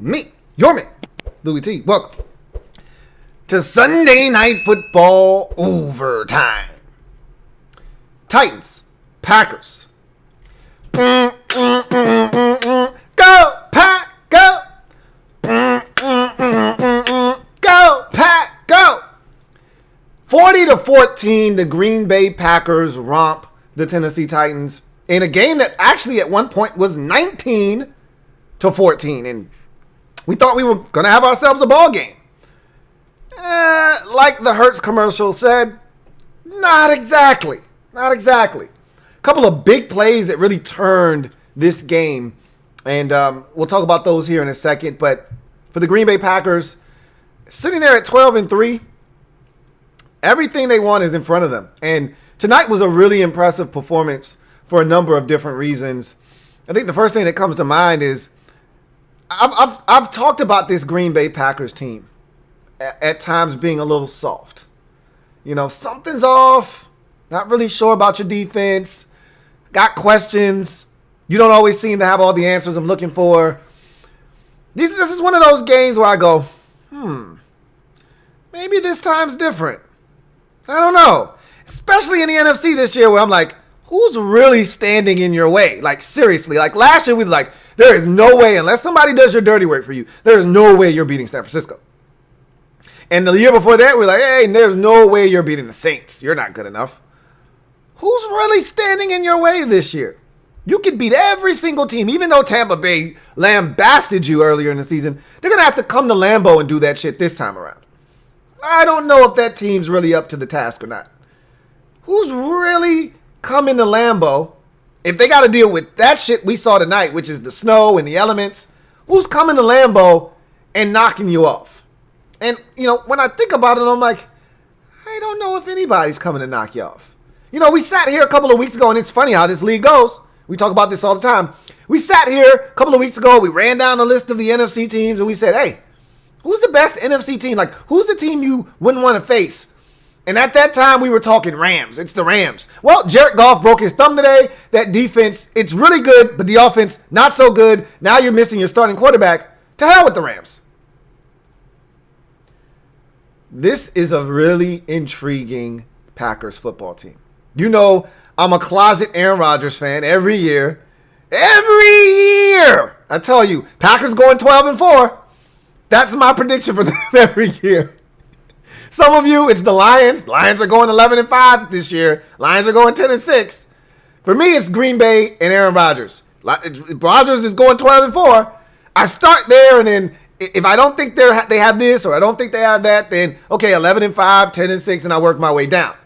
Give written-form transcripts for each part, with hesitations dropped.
me, your man, Louie T. Welcome to Sunday Night Football Overtime. Titans, Packers. Go, Pack, go. Go, Pack, go. 40-14, the Green Bay Packers romp the Tennessee Titans in a game that actually at one point was 19-14, and we thought we were going to have ourselves a ball game. Like the Hertz commercial said, not exactly. Not exactly. A couple of big plays that really turned this game, and we'll talk about those here in a second. But for the Green Bay Packers, sitting there at 12-3, everything they want is in front of them. And tonight was a really impressive performance for a number of different reasons. I think the first thing that comes to mind is I've talked about this Green Bay Packers team at times being a little soft. You know, something's off. Not really sure about your defense. Got questions. You don't always seem to have all the answers I'm looking for. This is one of those games where I go, maybe this time's different. I don't know. Especially in the NFC this year where I'm like, who's really standing in your way? Like, seriously. Like, last year we was like, there is no way, unless somebody does your dirty work for you, there is no way you're beating San Francisco. And the year before that, we're like, hey, there's no way you're beating the Saints. You're not good enough. Who's really standing in your way this year? You could beat every single team, even though Tampa Bay lambasted you earlier in the season. They're going to have to come to Lambeau and do that shit this time around. I don't know if that team's really up to the task or not. Who's really coming to Lambeau? If they got to deal with that shit we saw tonight, which is the snow and the elements, who's coming to Lambeau and knocking you off? And, you know, when I think about it, I'm like, I don't know if anybody's coming to knock you off. You know, we sat here a couple of weeks ago, and it's funny how this league goes. We talk about this all the time. We sat here a couple of weeks ago, we ran down the list of the NFC teams, and we said, hey, who's the best NFC team? Like, who's the team you wouldn't want to face? And at that time, we were talking Rams. It's the Rams. Well, Jared Goff broke his thumb today. That defense, it's really good, but the offense, not so good. Now you're missing your starting quarterback. To hell with the Rams. This is a really intriguing Packers football team. You know, I'm a closet Aaron Rodgers fan every year. Every year! I tell you, Packers going 12-4. That's my prediction for them every year. Some of you, it's the Lions. Lions are going 11-5 this year. Lions are going 10-6. For me, it's Green Bay and Aaron Rodgers. Rodgers is going 12-4. I start there, and then if I don't think they have this or I don't think they have that, then okay, 11-5, 10-6, and I work my way down.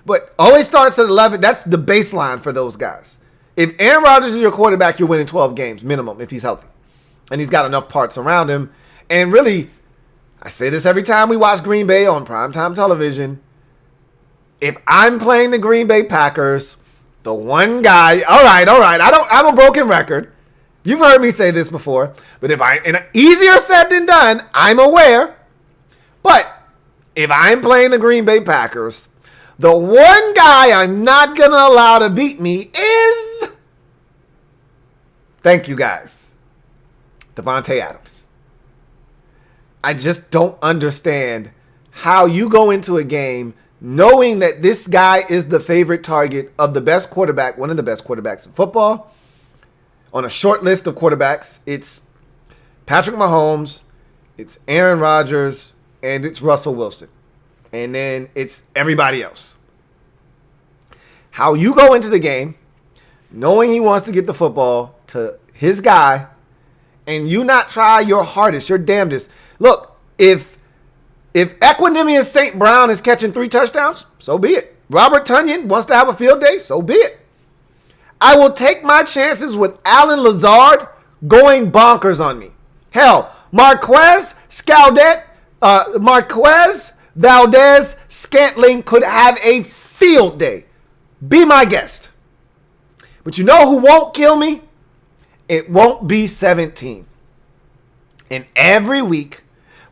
But always starts at 11. That's the baseline for those guys. If Aaron Rodgers is your quarterback, you're winning 12 games minimum if he's healthy, and he's got enough parts around him. And really, I say this every time we watch Green Bay on primetime television. If I'm playing the Green Bay Packers, the one guy, all right, I'm a broken record. You've heard me say this before, but easier said than done, I'm aware. But if I'm playing the Green Bay Packers, the one guy I'm not going to allow to beat me is, thank you guys, Davante Adams. I just don't understand how you go into a game knowing that this guy is the favorite target of the best quarterback, one of the best quarterbacks in football. On a short list of quarterbacks, it's Patrick Mahomes, it's Aaron Rodgers, and it's Russell Wilson. And then it's everybody else. How you go into the game knowing he wants to get the football to his guy and you not try your hardest, your damnedest. Look, if Equanimous St. Brown is catching 3 touchdowns, so be it. Robert Tonyan wants to have a field day, so be it. I will take my chances with Alan Lazard going bonkers on me. Hell, Marquez Valdez Scantling could have a field day. Be my guest. But you know who won't kill me? It won't be 17. And every week,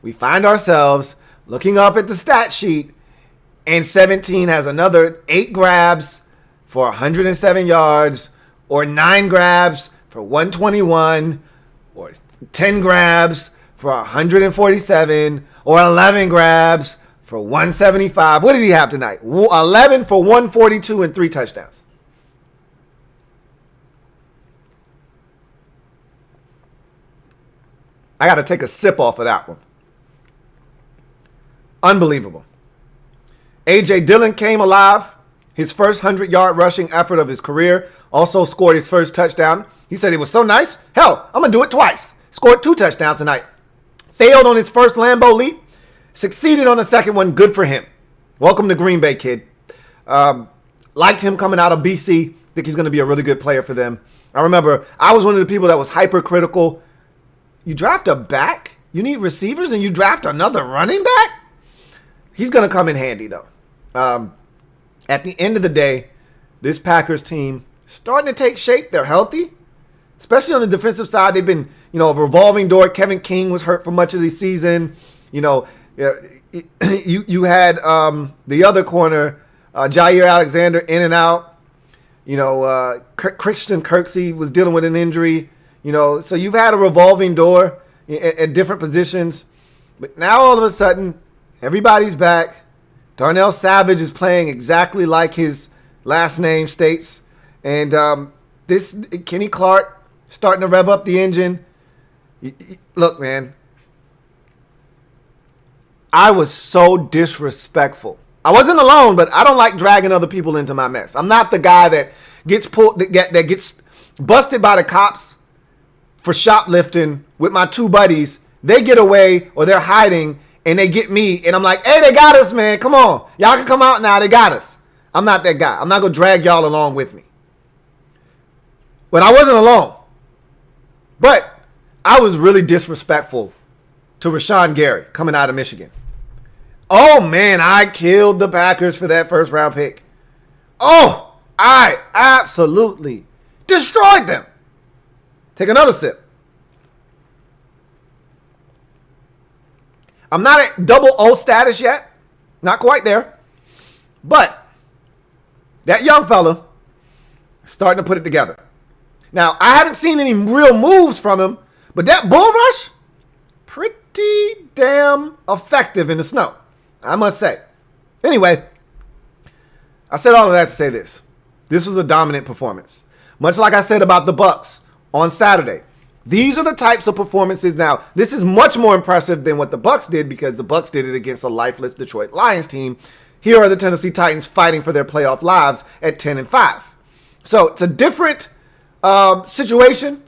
we find ourselves looking up at the stat sheet, and 17 has another 8 grabs for 107 yards, or 9 grabs for 121, or 10 grabs for 147 or 11 grabs for 175. What did he have tonight? 11 for 142 and 3 touchdowns. I got to take a sip off of that one. Unbelievable. A.J. Dillon came alive. His first 100-yard rushing effort of his career. Also scored his first touchdown. He said it was so nice. Hell, I'm going to do it twice. Scored 2 touchdowns tonight. Failed on his first Lambeau leap. Succeeded on the second one. Good for him. Welcome to Green Bay, kid. Liked him coming out of BC. Think he's going to be a really good player for them. I remember I was one of the people that was hypercritical. You draft a back? You need receivers and you draft another running back? He's going to come in handy, though. At the end of the day, this Packers team starting to take shape. They're healthy, especially on the defensive side. They've been, a revolving door. Kevin King was hurt for much of the season. You had the other corner, Jair Alexander, in and out. Christian Kirksey was dealing with an injury. So you've had a revolving door at different positions. But now all of a sudden, everybody's back. Darnell Savage is playing exactly like his last name states. And this Kenny Clark starting to rev up the engine. Look, man. I was so disrespectful. I wasn't alone, but I don't like dragging other people into my mess. I'm not the guy that gets that gets busted by the cops for shoplifting with my 2 buddies. They get away or they're hiding and they get me. And I'm like, hey, they got us, man. Come on. Y'all can come out now. They got us. I'm not that guy. I'm not going to drag y'all along with me. But I wasn't alone. But I was really disrespectful to Rashawn Gary coming out of Michigan. Oh, man, I killed the Packers for that first round pick. Oh, I absolutely destroyed them. Take another sip. I'm not at double O status yet. Not quite there. But that young fella is starting to put it together. Now, I haven't seen any real moves from him, but that bull rush, pretty damn effective in the snow, I must say. Anyway, I said all of that to say this. This was a dominant performance. Much like I said about the Bucs on Saturday. These are the types of performances. Now, this is much more impressive than what the Bucs did because the Bucs did it against a lifeless Detroit Lions team. Here are the Tennessee Titans fighting for their playoff lives at 10-5. So it's a different situation,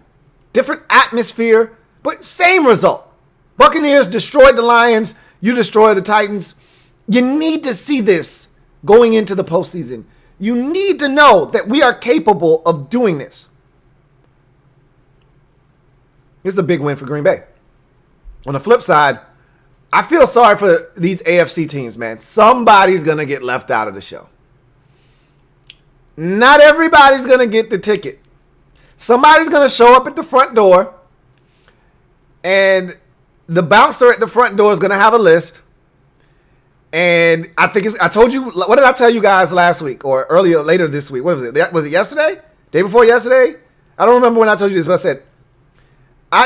different atmosphere, but same result. Buccaneers destroyed the Lions. You destroy the Titans. You need to see this going into the postseason. You need to know that we are capable of doing this. This is a big win for Green Bay. On the flip side, I feel sorry for these AFC teams, man. Somebody's going to get left out of the show. Not everybody's going to get the ticket. Somebody's going to show up at the front door, and the bouncer at the front door is going to have a list. And I think I told you, what did I tell you guys last week or later this week? What was it? Was it yesterday? Day before yesterday? I don't remember when I told you this, but I said,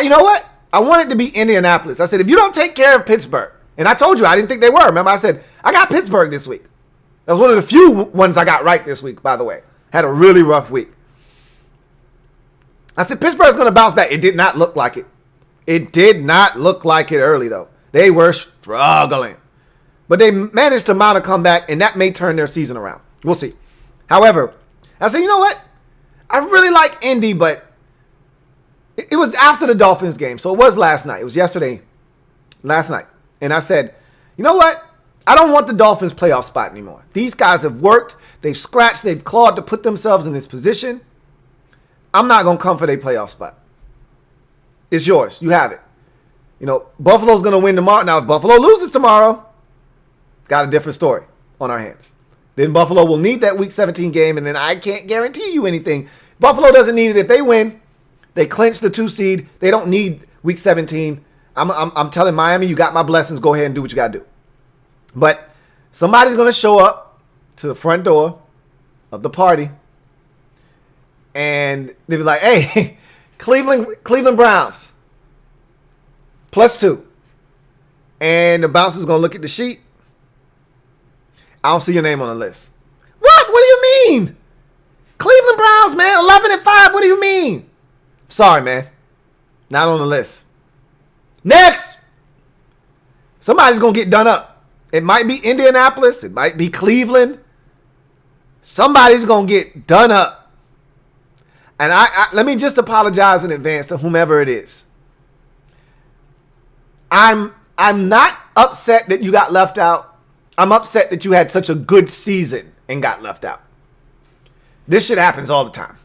you know what? I want it to be Indianapolis. I said, if you don't take care of Pittsburgh, and I told you I didn't think they were. Remember, I said, I got Pittsburgh this week. That was one of the few ones I got right this week, by the way. Had a really rough week. I said, Pittsburgh's going to bounce back. It did not look like it. It did not look like it early, though. They were struggling. But they managed to mount a comeback, and that may turn their season around. We'll see. However, I said, you know what? I really like Indy, but it was after the Dolphins game. So it was last night. It was yesterday, last night. And I said, you know what? I don't want the Dolphins playoff spot anymore. These guys have worked. They've scratched. They've clawed to put themselves in this position. I'm not going to come for their playoff spot. It's yours. You have it. Buffalo's going to win tomorrow. Now, if Buffalo loses tomorrow, got a different story on our hands. Then Buffalo will need that Week 17 game, and then I can't guarantee you anything. Buffalo doesn't need it. If they win, they clinch the 2 seed. They don't need Week 17. I'm telling Miami, you got my blessings. Go ahead and do what you got to do. But somebody's going to show up to the front door of the party, and they'll be like, hey, Cleveland Browns, +2. And the bouncer's going to look at the sheet. I don't see your name on the list. What? What do you mean? Cleveland Browns, man, 11-5. What do you mean? Sorry, man. Not on the list. Next. Somebody's going to get done up. It might be Indianapolis. It might be Cleveland. Somebody's going to get done up. And I let me just apologize in advance to whomever it is. I'm not upset that you got left out. I'm upset that you had such a good season and got left out. This shit happens all the time.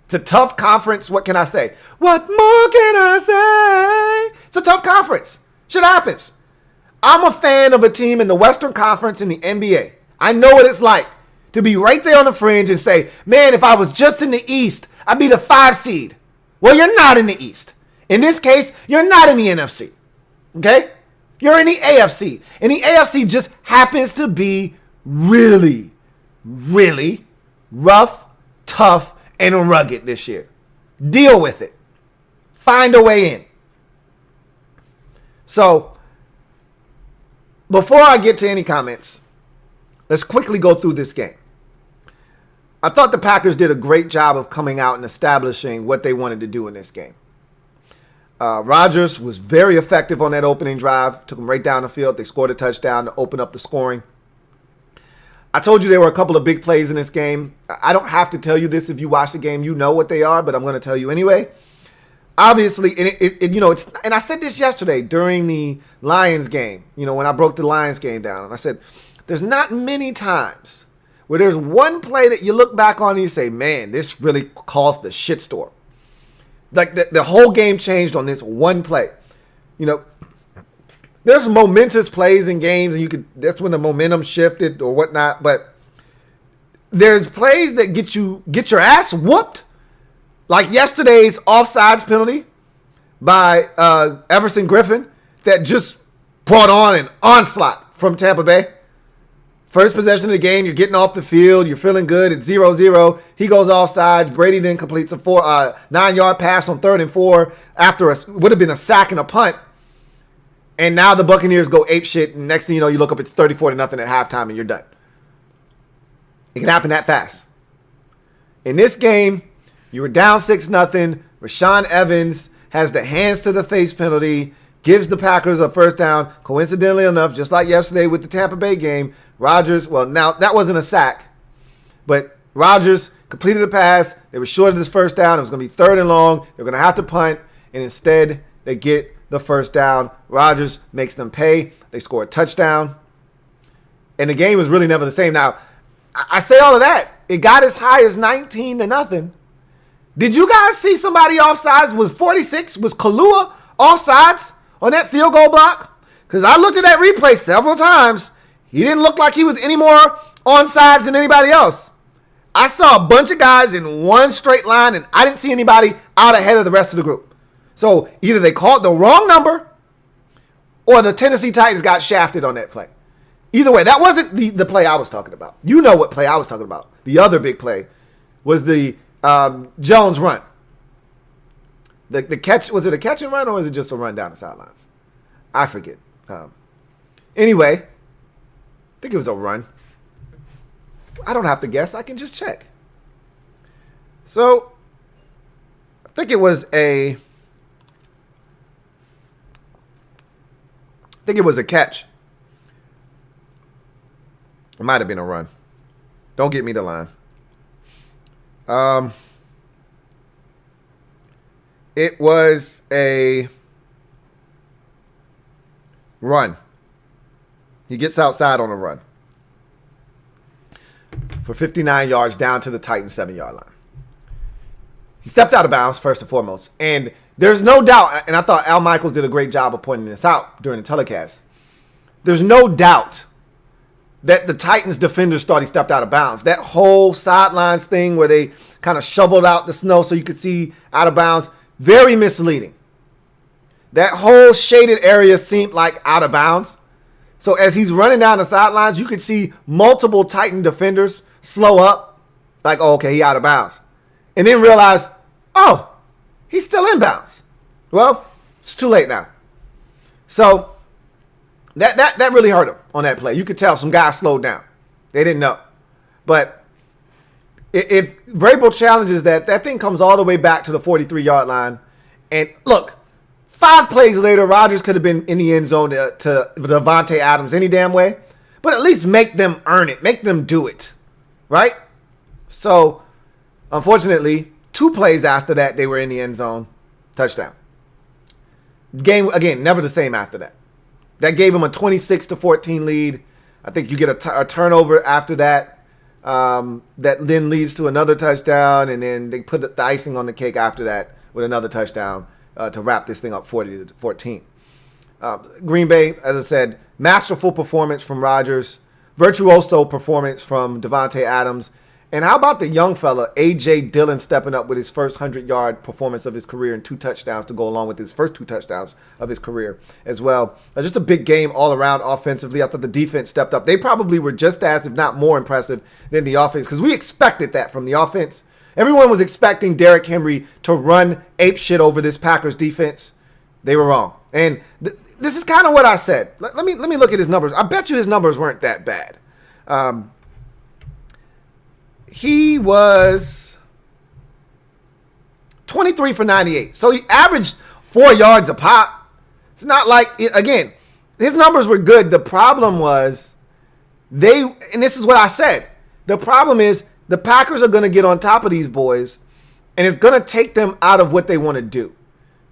It's a tough conference. What can I say? What more can I say? It's a tough conference. Shit happens. I'm a fan of a team in the Western Conference in the NBA. I know what it's like to be right there on the fringe and say, man, if I was just in the East, I'd be the 5 seed. Well, you're not in the East. In this case, you're not in the NFC. Okay? You're in the AFC. And the AFC just happens to be really, really rough, tough, and rugged this year. Deal with it. Find a way in. So, before I get to any comments, let's quickly go through this game. I thought the Packers did a great job of coming out and establishing what they wanted to do in this game. Rodgers was very effective on that opening drive. Took them right down the field. They scored a touchdown to open up the scoring. I told you there were a couple of big plays in this game. I don't have to tell you this. If you watch the game, you know what they are, but I'm going to tell you anyway. Obviously, and I said this yesterday during the Lions game, when I broke the Lions game down, and I said, there's not many times where there's one play that you look back on and you say, man, this really caused the shitstorm. Like the whole game changed on this one play. There's momentous plays in games, and that's when the momentum shifted or whatnot. But there's plays that get your ass whooped, like yesterday's offsides penalty by Everson Griffin that just brought on an onslaught from Tampa Bay. First possession of the game, you're getting off the field, you're feeling good. It's 0-0. He goes offsides. Brady then completes a 9-yard pass on 3rd and 4 after would have been a sack and a punt. And now the Buccaneers go apeshit, and next thing you know, you look up, it's 34-0 at halftime, and you're done. It can happen that fast. In this game, you were down 6-0. Rashaan Evans has the hands to the face penalty, gives the Packers a first down. Coincidentally enough, just like yesterday with the Tampa Bay game, Rodgers, well, now that wasn't a sack, but Rodgers completed a pass. They were short of this first down. It was going to be 3rd and long. They're going to have to punt, and instead they get the first down. Rodgers makes them pay. They score a touchdown, and the game was really never the same. Now, I say all of that. It got as high as 19-0. Did you guys see somebody offsides? Was 46? Was Kalua offsides on that field goal block? Because I looked at that replay several times. He didn't look like he was any more onside than anybody else. I saw a bunch of guys in one straight line, and I didn't see anybody out ahead of the rest of the group. So either they called the wrong number or the Tennessee Titans got shafted on that play. Either way, that wasn't the play I was talking about. You know what play I was talking about. The other big play was the Jones run. The catch, was it a catch and run or was it just a run down the sidelines? I forget. Anyway, I think it was a run. I don't have to guess. I can just check. So, I think it was a catch. It might have been a run. Don't get me the line. It was a run. He gets outside on a run for 59 yards down to the Titans 7-yard line. He stepped out of bounds first and foremost. And there's no doubt, and I thought Al Michaels did a great job of pointing this out during the telecast. There's no doubt that the Titans defenders thought he stepped out of bounds. That whole sidelines thing where they kind of shoveled out the snow so you could see out of bounds, very misleading. That whole shaded area seemed like out of bounds. So as he's running down the sidelines, you could see multiple Titan defenders slow up, like, oh, okay, he out of bounds. And then realize, oh, he's still in bounds. Well, it's too late now. So that really hurt him on that play. You could tell some guys slowed down. They didn't know. But if Vrabel challenges that thing comes all the way back to the 43-yard line. And look, 5 plays later, Rodgers could have been in the end zone to Davante Adams any damn way. But at least make them earn it. Make them do it. Right? So, unfortunately, 2 plays after that, they were in the end zone. Touchdown. Game, again, never the same after that. That gave him a 26-14 lead. I think you get a turnover after that. That then leads to another touchdown. And then they put the icing on the cake after that with another touchdown to wrap this thing up 40-14. Green Bay, as I said, masterful performance from Rodgers. Virtuoso performance from Davante Adams. And how about the young fella, A.J. Dillon, stepping up with his first 100-yard performance of his career and 2 touchdowns to go along with his first 2 touchdowns of his career as well. Just a big game all around offensively. I thought the defense stepped up. They probably were just as, if not more, impressive than the offense because we expected that from the offense. Everyone was expecting Derrick Henry to run ape shit over this Packers defense. They were wrong. And this is kind of what I said. Let me look at his numbers. I bet you his numbers weren't that bad. He was 23 for 98. So he averaged 4 yards a pop. It's not like, again, his numbers were good. The problem was and this is what I said. The problem is the Packers are going to get on top of these boys, and it's going to take them out of what they want to do.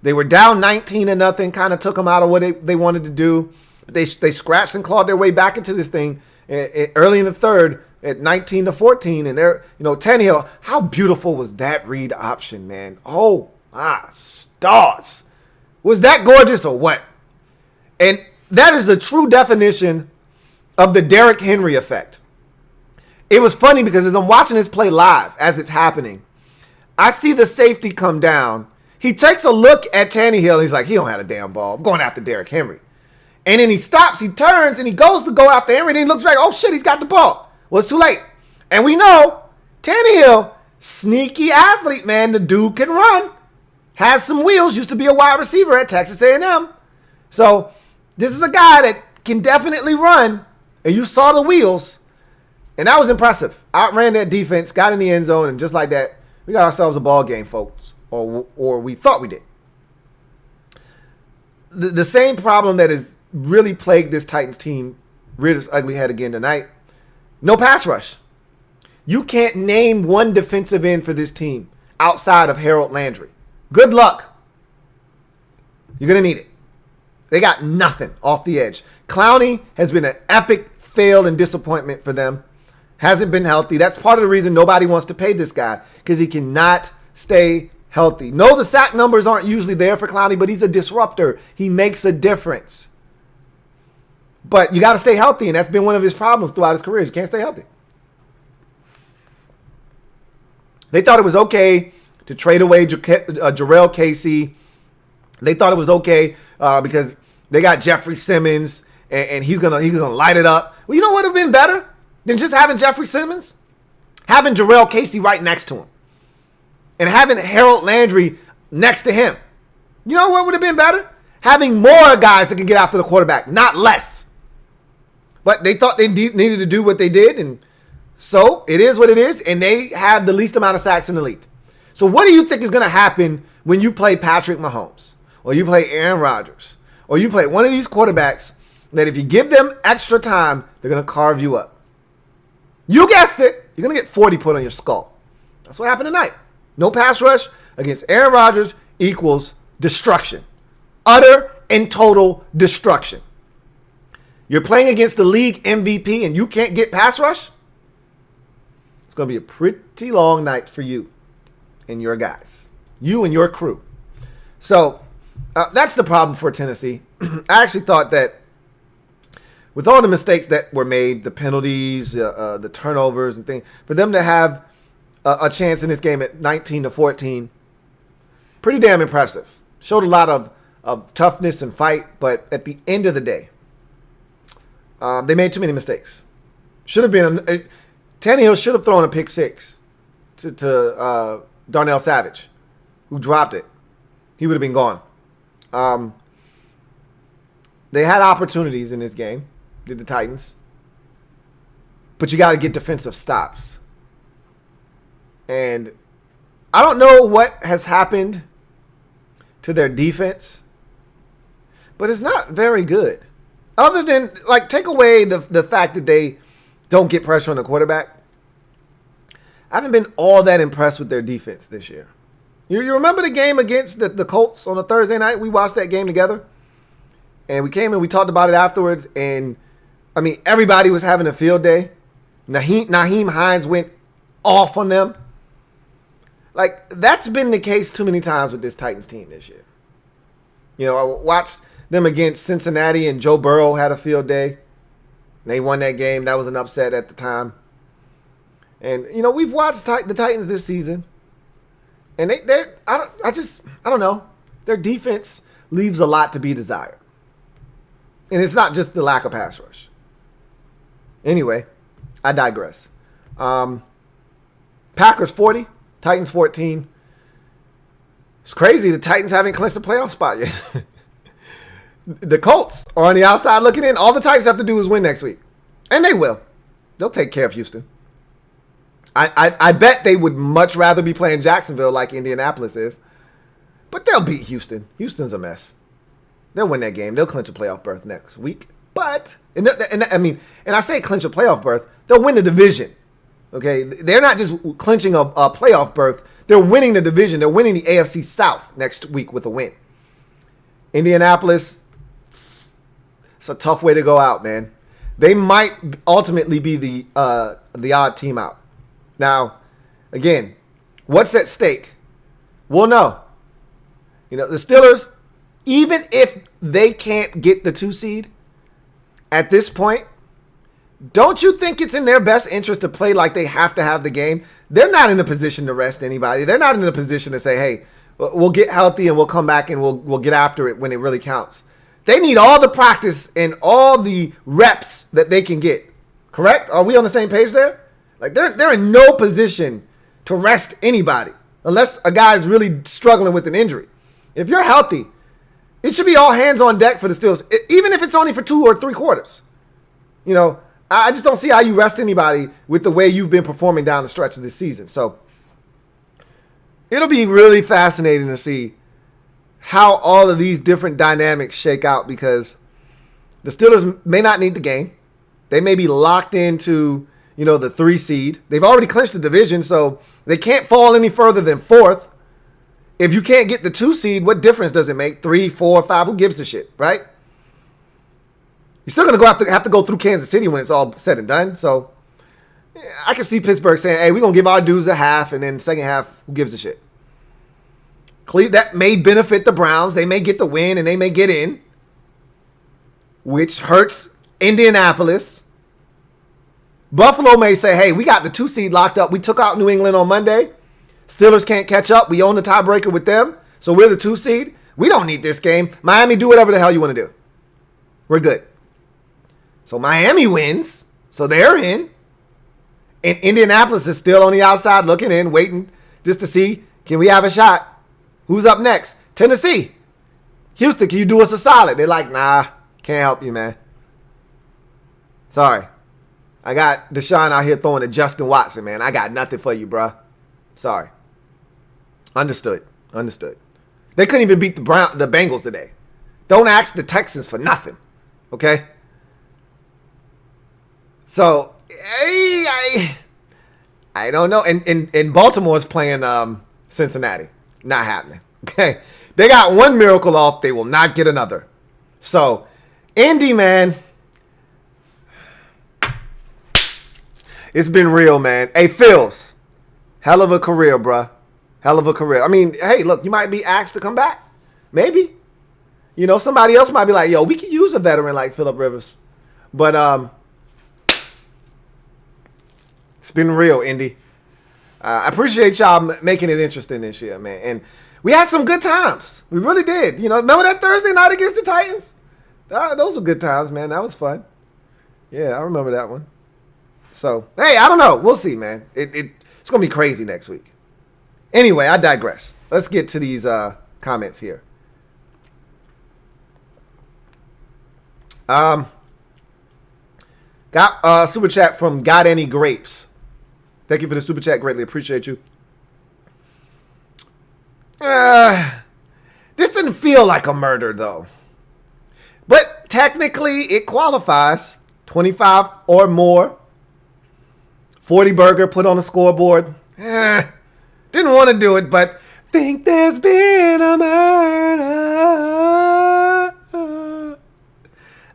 They were down 19-0, kind of took them out of what they wanted to do. But they scratched and clawed their way back into this thing early in the third at 19-14. And they're, Tannehill, how beautiful was that read option, man? Oh, my stars. Was that gorgeous or what? And that is the true definition of the Derrick Henry effect. It was funny because as I'm watching this play live, as it's happening, I see the safety come down. He takes a look at Tannehill, and he's like, he don't have a damn ball. I'm going after Derrick Henry. And then he stops, he turns, and he goes to go after Henry, and then he looks back, oh shit, he's got the ball. Well, it's too late. And we know Tannehill, sneaky athlete, man. The dude can run. Has some wheels, used to be a wide receiver at Texas A&M. So this is a guy that can definitely run, and you saw the wheels, and that was impressive. Outran that defense, got in the end zone, and just like that, we got ourselves a ball game, folks. Or we thought we did. The same problem that has really plagued this Titans team reared its ugly head again tonight. No pass rush. You can't name one defensive end for this team outside of Harold Landry. Good luck. You're going to need it. They got nothing off the edge. Clowney has been an epic fail and disappointment for them. Hasn't been healthy. That's part of the reason nobody wants to pay this guy, because he cannot stay healthy. No, the sack numbers aren't usually there for Clowney, but he's a disruptor. He makes a difference. But you got to stay healthy, and that's been one of his problems throughout his career. He can't stay healthy. They thought it was okay to trade away Jarrell Casey. They thought it was okay because they got Jeffrey Simmons, and he's gonna light it up. Well, you know what would have been better than just having Jeffrey Simmons? Having Jarrell Casey right next to him. And having Harold Landry next to him. You know what would have been better? Having more guys that can get after the quarterback, not less. But they thought they needed to do what they did, and so it is what it is, and they have the least amount of sacks in the league. So what do you think is going to happen when you play Patrick Mahomes, or you play Aaron Rodgers, or you play one of these quarterbacks that if you give them extra time, they're going to carve you up? You guessed it. You're going to get 40 put on your skull. That's what happened tonight. No pass rush against Aaron Rodgers equals destruction. Utter and total destruction. You're playing against the league MVP and you can't get pass rush? It's going to be a pretty long night for you and your guys. You and your crew. So that's the problem for Tennessee. I actually thought that with all the mistakes that were made, the penalties, the turnovers and things, for them to have a chance in this game at 19-14, pretty damn impressive. Showed a lot of toughness and fight, but at the end of the day, they made too many mistakes. Should have been Tannehill should have thrown a pick six to Darnell Savage, who dropped it. He would have been gone. They had opportunities in this game, did the Titans. But you got to get defensive stops. And I don't know what has happened to their defense, but it's not very good. Other than, like, take away the fact that they don't get pressure on the quarterback. I haven't been all that impressed with their defense this year. You remember the game against the Colts on a Thursday night? We watched that game together. And we came and we talked about it afterwards. And, I mean, everybody was having a field day. Naheem Hines went off on them. Like, that's been the case too many times with this Titans team this year. You know, I watched them against Cincinnati, and Joe Burrow had a field day. They won that game. That was an upset at the time. And, you know, we've watched the Titans this season. And I don't know. Their defense leaves a lot to be desired. And it's not just the lack of pass rush. Anyway, I digress. Packers 40, Titans 14. It's crazy. The Titans haven't clinched the playoff spot yet. The Colts are on the outside looking in. All the Titans have to do is win next week. And they will. They'll take care of Houston. I bet they would much rather be playing Jacksonville like Indianapolis is. But they'll beat Houston. Houston's a mess. They'll win that game. They'll clinch a playoff berth next week. But, and I say clinch a playoff berth, they'll win the division. Okay? They're not just clinching a playoff berth. They're winning the division. They're winning the AFC South next week with a win. Indianapolis, it's a tough way to go out, man. They might ultimately be the odd team out. Now, again, what's at stake? We'll know. You know, the Steelers, even if they can't get the 2 seed at this point, don't you think it's in their best interest to play like they have to have the game? They're not in a position to rest anybody. They're not in a position to say, hey, we'll get healthy and we'll come back and we'll get after it when it really counts. They need all the practice and all the reps that they can get. Correct? Are we on the same page there? Like, they're in no position to rest anybody unless a guy's really struggling with an injury. If you're healthy, it should be all hands on deck for the Steelers, even if it's only for 2 or 3 quarters. You know, I just don't see how you rest anybody with the way you've been performing down the stretch of this season. So it'll be really fascinating to see how all of these different dynamics shake out, because the Steelers may not need the game. They may be locked into, you know, the 3 seed. They've already clinched the division, so they can't fall any further than 4th. If you can't get the 2 seed, what difference does it make? 3, 4, 5, who gives a shit, right? You're still going to have to go through Kansas City when it's all said and done. So I can see Pittsburgh saying, hey, we're going to give our dudes a half, and then second half, who gives a shit? That may benefit the Browns. They may get the win, and they may get in, which hurts Indianapolis. Buffalo may say, hey, we got the 2 seed locked up. We took out New England on Monday. Steelers can't catch up. We own the tiebreaker with them. So we're the 2 seed. We don't need this game. Miami, do whatever the hell you want to do. We're good. So Miami wins. So they're in. And Indianapolis is still on the outside looking in, waiting just to see, can we have a shot? Who's up next? Tennessee. Houston, can you do us a solid? They're like, nah, can't help you, man. Sorry. I got Deshaun out here throwing to Justin Watson, man. I got nothing for you, bruh. Sorry. Understood. They couldn't even beat the Bengals today. Don't ask the Texans for nothing. Okay? So, I don't know. And Baltimore is playing Cincinnati. Not happening. Okay? They got one miracle off. They will not get another. So, Indy, man. It's been real, man. Hey, Phils. Hell of a career, bruh. Hell of a career. I mean, hey, look, you might be asked to come back. Maybe. You know, somebody else might be like, yo, we could use a veteran like Phillip Rivers. But it's been real, Indy. I appreciate y'all making it interesting this year, man. And we had some good times. We really did. You know, remember that Thursday night against the Titans? Those were good times, man. That was fun. Yeah, I remember that one. So, hey, I don't know. We'll see, man. It's going to be crazy next week. Anyway, I digress. Let's get to these comments here. Got a super chat from Got Any Grapes. Thank you for the super chat. Greatly appreciate you. This didn't feel like a murder, though. But technically, it qualifies. 25 or more. 40 burger put on the scoreboard. Didn't want to do it, but think there's been a murder.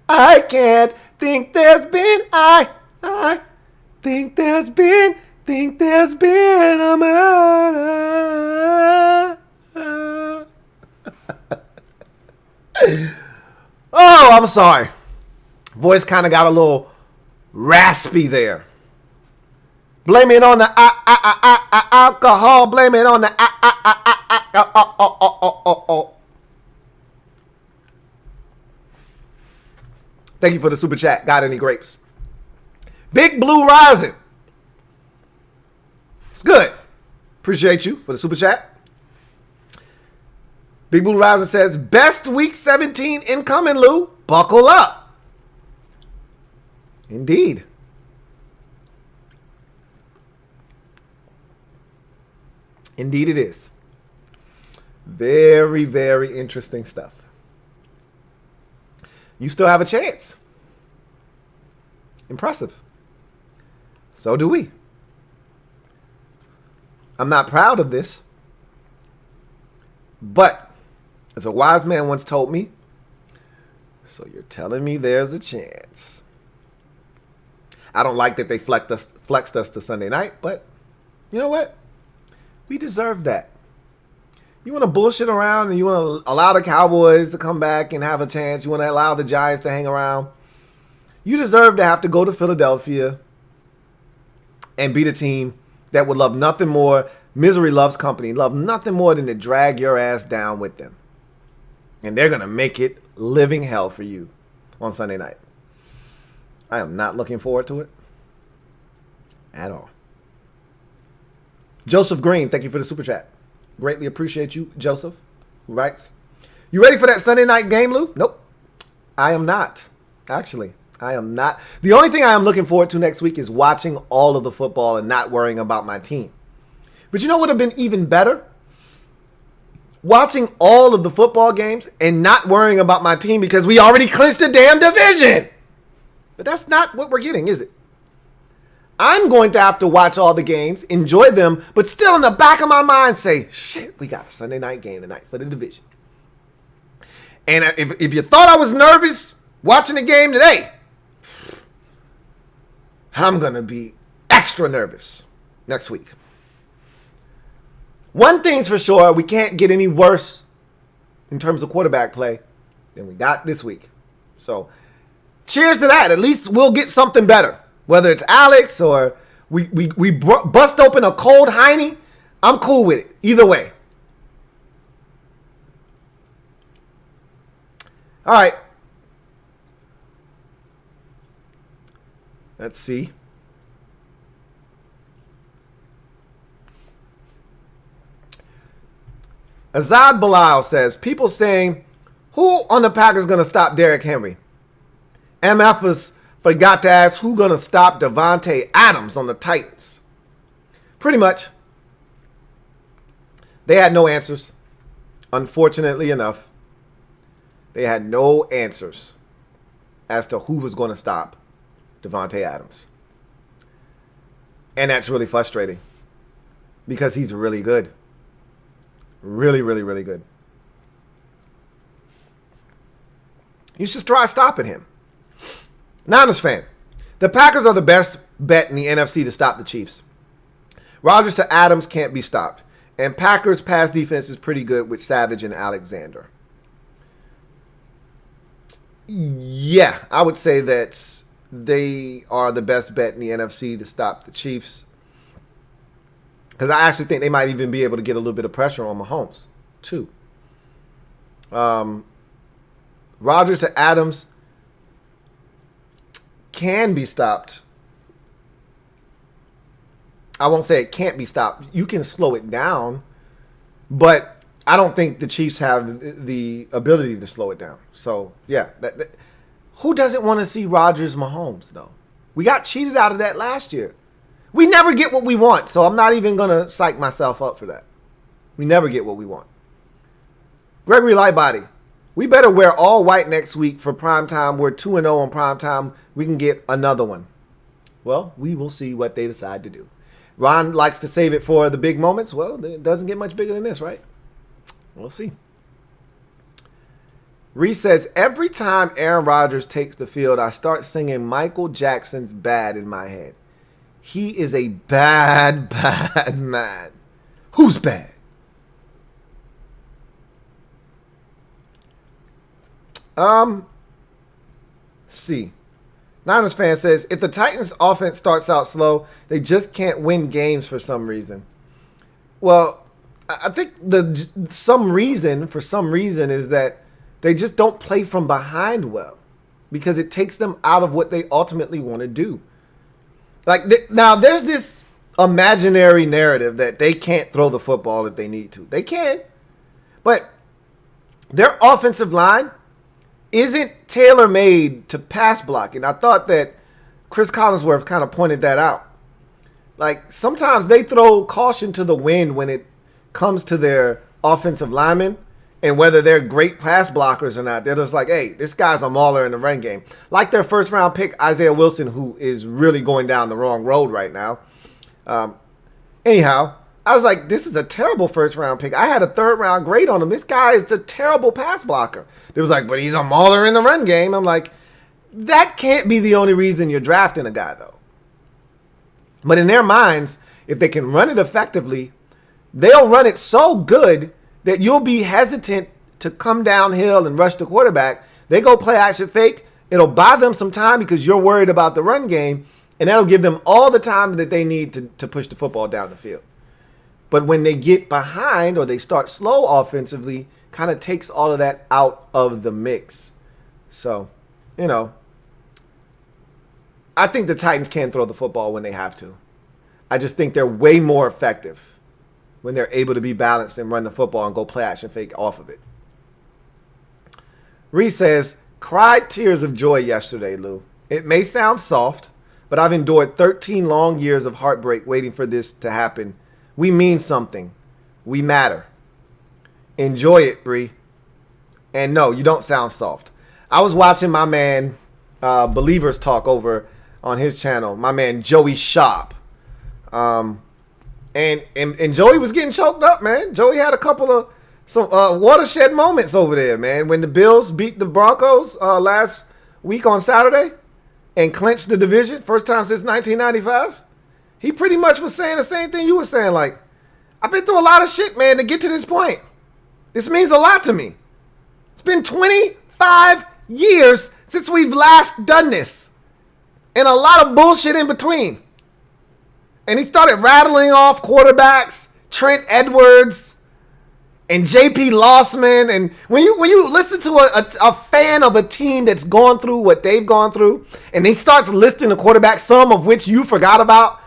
I can't think there's been. I think there's been a murder. Oh, I'm sorry. Voice kind of got a little raspy there. Blame it on the alcohol. Blame it on the Thank you for the super chat. Got Any Grapes? Big Blue Rising. It's good. Appreciate you for the super chat. Big Blue Rising says, best week 17 incoming, Lou. Buckle up. Indeed. Indeed it is. Very, very interesting stuff. You still have a chance. Impressive. So do we. I'm not proud of this. But, as a wise man once told me, so you're telling me there's a chance. I don't like that they flexed us to Sunday night, but you know what? We deserve that. You want to bullshit around and you want to allow the Cowboys to come back and have a chance. You want to allow the Giants to hang around. You deserve to have to go to Philadelphia and beat a team that would love nothing more. Misery loves company. Love nothing more than to drag your ass down with them. And they're going to make it living hell for you on Sunday night. I am not looking forward to it at all. Joseph Green, thank you for the super chat. Greatly appreciate you, Joseph, who writes, you ready for that Sunday night game, Lou? Nope. I am not. Actually, I am not. The only thing I am looking forward to next week is watching all of the football and not worrying about my team. But you know what would have been even better? Watching all of the football games and not worrying about my team because we already clinched the damn division. But that's not what we're getting, is it? I'm going to have to watch all the games, enjoy them, but still in the back of my mind say, shit, we got a Sunday night game tonight for the division. And if you thought I was nervous watching the game today, I'm going to be extra nervous next week. One thing's for sure, we can't get any worse in terms of quarterback play than we got this week. So, cheers to that. At least we'll get something better. Whether it's Alex or we bust open a cold Heine, I'm cool with it. Either way. All right. Let's see. Azad Bilal says, people saying, who on the Packers going to stop Derrick Henry? MFers forgot to ask who going to stop Davante Adams on the Titans. Pretty much. They had no answers. Unfortunately enough, they had no answers as to who was going to stop Davante Adams. And that's really frustrating because he's really good. Really, really, really good. You should try stopping him. Niners fan. The Packers are the best bet in the NFC to stop the Chiefs. Rodgers to Adams can't be stopped. And Packers pass defense is pretty good with Savage and Alexander. Yeah, I would say that they are the best bet in the NFC to stop the Chiefs. Because I actually think they might even be able to get a little bit of pressure on Mahomes, too. Rodgers to Adams can be stopped. I won't say it can't be stopped. You can slow it down, but I don't think the Chiefs have the ability to slow it down. So, yeah, Who doesn't want to see Rodgers Mahomes, though? We got cheated out of that last year. We never get what we want, so I'm not even going to psych myself up for that. We never get what we want. Gregory Lightbody, we better wear all white next week for primetime. We're 2-0 on primetime. We can get another one. Well, we will see what they decide to do. Ron likes to save it for the big moments. Well, it doesn't get much bigger than this, right? We'll see. Reese says, every time Aaron Rodgers takes the field, I start singing Michael Jackson's Bad in my head. He is a bad, bad man. Who's bad? Let's see. Niners fan says, if the Titans offense starts out slow, they just can't win games for some reason. Well, I think some reason is that they just don't play from behind well because it takes them out of what they ultimately want to do. Like now there's this imaginary narrative that they can't throw the football if they need to. They can. But their offensive line isn't tailor-made to pass blocking. I thought that Chris Collinsworth kind of pointed that out. Like, sometimes they throw caution to the wind when it comes to their offensive linemen and whether they're great pass blockers or not. They're just like, hey, this guy's a mauler in the run game. Like their first-round pick, Isaiah Wilson, who is really going down the wrong road right now. Anyhow, I was like, this is a terrible first-round pick. I had a third-round grade on him. This guy is a terrible pass blocker. It was like, but he's a mauler in the run game. I'm like, that can't be the only reason you're drafting a guy, though. But in their minds, if they can run it effectively, they'll run it so good that you'll be hesitant to come downhill and rush the quarterback. They go play action fake. It'll buy them some time because you're worried about the run game, and that'll give them all the time that they need to push the football down the field. But when they get behind or they start slow offensively, kind of takes all of that out of the mix. So, I think the Titans can throw the football when they have to. I just think they're way more effective when they're able to be balanced and run the football and go play action fake off of it. Reese says, cried tears of joy yesterday, Lou. It may sound soft, but I've endured 13 long years of heartbreak waiting for this to happen. We mean something. We matter. Enjoy it, Bree. And no, you don't sound soft. I was watching my man Believers talk over on his channel. My man Joey Shop. And Joey was getting choked up, man. Joey had a couple of some watershed moments over there, man. When the Bills beat the Broncos last week on Saturday and clinched the division, first time since 1995. He pretty much was saying the same thing you were saying. Like, I've been through a lot of shit, man, to get to this point. This means a lot to me. It's been 25 years since we've last done this. And a lot of bullshit in between. And he started rattling off quarterbacks, Trent Edwards and J.P. Lossman. And when you listen to a fan of a team that's gone through what they've gone through, and he starts listing the quarterbacks, some of which you forgot about,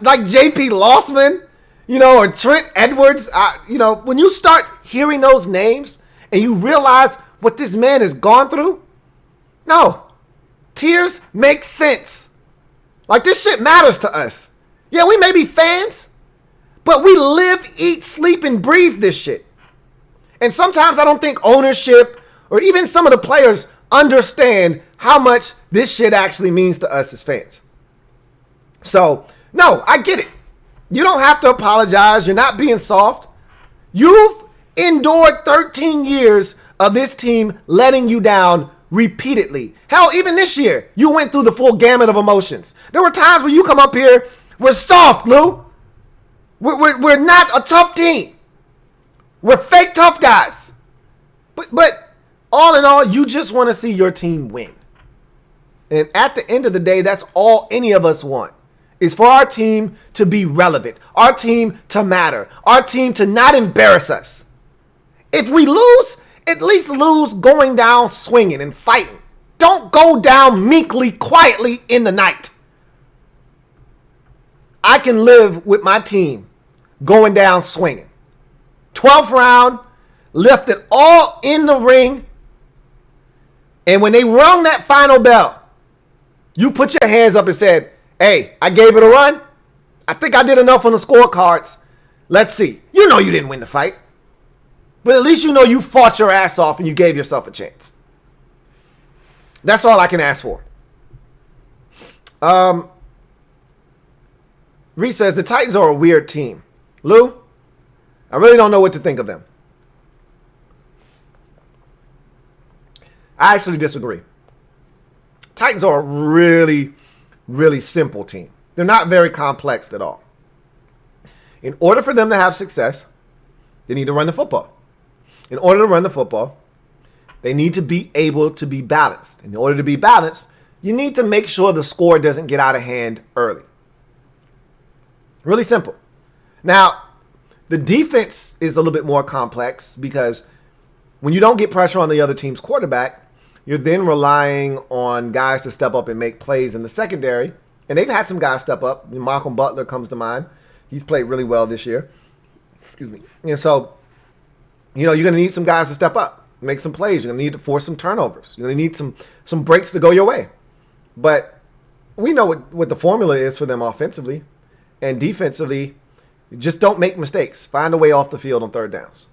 like J.P. Lossman, or Trent Edwards, when you start hearing those names and you realize what this man has gone through, no, tears make sense. Like, this shit matters to us. Yeah, we may be fans, but we live, eat, sleep, and breathe this shit. And sometimes I don't think ownership or even some of the players understand how much this shit actually means to us as fans. So, no, I get it. You don't have to apologize. You're not being soft. You've endured 13 years of this team letting you down repeatedly. Hell, even this year, you went through the full gamut of emotions. There were times when you come up here, we're soft, Lou. We're not a tough team. We're fake tough guys. But all in all, you just want to see your team win. And at the end of the day, that's all any of us want. Is for our team to be relevant, our team to matter, our team to not embarrass us. If we lose, at least lose going down swinging and fighting. Don't go down meekly, quietly in the night. I can live with my team going down swinging. 12th round, left it all in the ring. And when they rung that final bell, you put your hands up and said, hey, I gave it a run. I think I did enough on the scorecards. Let's see. You know you didn't win the fight. But at least you know you fought your ass off and you gave yourself a chance. That's all I can ask for. Reese says, the Titans are a weird team. Lou, I really don't know what to think of them. I actually disagree. Titans are a really, really simple team. They're not very complex at all. In order for them to have success, they need to run the football. In order to run the football, they need to be able to be balanced. In order to be balanced, you need to make sure the score doesn't get out of hand early. Really simple. Now, the defense is a little bit more complex because when you don't get pressure on the other team's quarterback, you're then relying on guys to step up and make plays in the secondary. And they've had some guys step up. Malcolm Butler comes to mind. He's played really well this year. Excuse me. And so, you're going to need some guys to step up, make some plays. You're going to need to force some turnovers. You're going to need some breaks to go your way. But we know what the formula is for them offensively. And defensively, just don't make mistakes. Find a way off the field on third downs.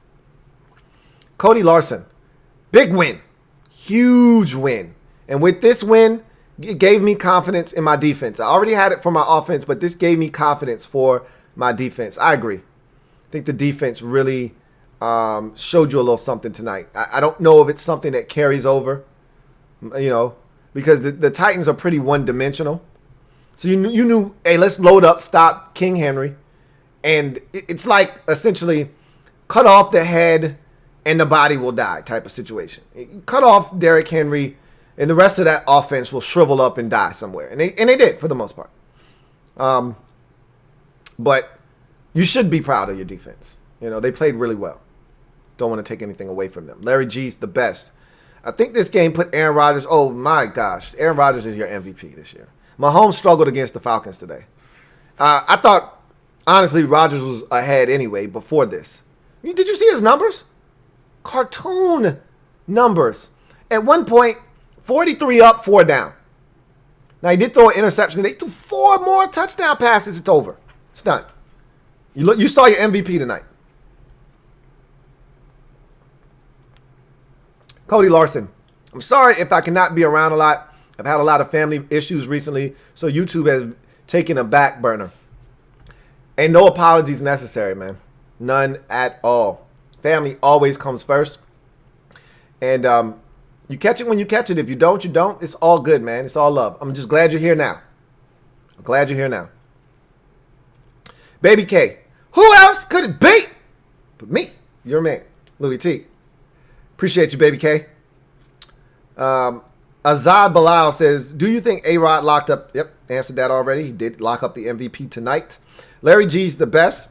Cody Larson, big win. Huge win. And with this win, it gave me confidence in my defense. I already had it for my offense, but this gave me confidence for my defense. I agree. I think the defense really showed you a little something tonight. I don't know if it's something that carries over, because the Titans are pretty one-dimensional. So you knew, hey, let's load up, stop King Henry. And it's like essentially cut off the head and the body will die type of situation. Cut off Derrick Henry and the rest of that offense will shrivel up and die somewhere. And they did for the most part. But you should be proud of your defense. They played really well. Don't want to take anything away from them. Larry G's the best. I think this game put Aaron Rodgers, oh my gosh, Aaron Rodgers is your MVP this year. Mahomes struggled against the Falcons today. I thought, honestly, Rodgers was ahead anyway before this. Did you see his numbers? Cartoon numbers. At one point, 43 up, 4 down. Now, he did throw an interception. They threw 4 more touchdown passes. It's over. It's done. You saw your MVP tonight. Cody Larson. I'm sorry if I cannot be around a lot. I've had a lot of family issues recently, so YouTube has taken a back burner. And no apologies necessary, man. None at all. Family always comes first. And you catch it when you catch it. If you don't, you don't. It's all good, man. It's all love. I'm just glad you're here now. I'm glad you're here now. Baby K. Who else could it be but me? Your man, Louie T. Appreciate you, Baby K. Azad Bilal says, do you think A-Rod locked up? Yep, answered that already. He did lock up the MVP tonight. Larry G's the best.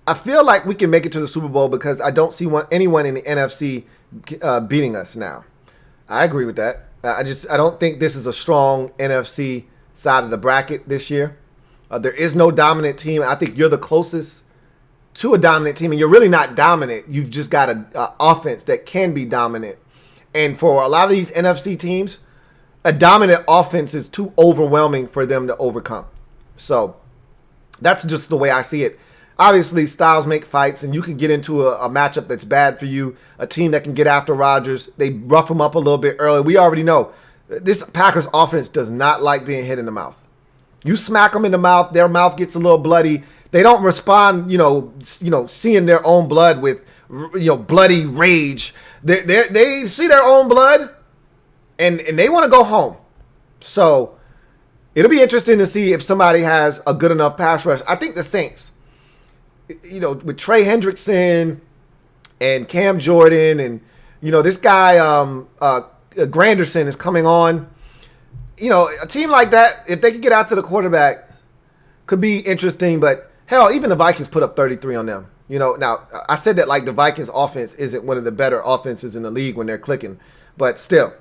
I feel like we can make it to the Super Bowl because I don't see anyone in the NFC beating us now. I agree with that. I don't think this is a strong NFC side of the bracket this year. There is no dominant team. I think you're the closest to a dominant team, and you're really not dominant. You've just got an offense that can be dominant. And for a lot of these NFC teams, a dominant offense is too overwhelming for them to overcome. So that's just the way I see it. Obviously, styles make fights, and you can get into a matchup that's bad for you, a team that can get after Rodgers. They rough him up a little bit early. We already know this Packers offense does not like being hit in the mouth. You smack them in the mouth, their mouth gets a little bloody. They don't respond, seeing their own blood with, bloody rage. They see their own blood, and they want to go home. So it'll be interesting to see if somebody has a good enough pass rush. I think the Saints, with Trey Hendrickson and Cam Jordan and, this guy Granderson is coming on. A team like that, if they could get after the quarterback, could be interesting. But, hell, even the Vikings put up 33 on them. Now, I said that like the Vikings offense isn't one of the better offenses in the league when they're clicking. But still,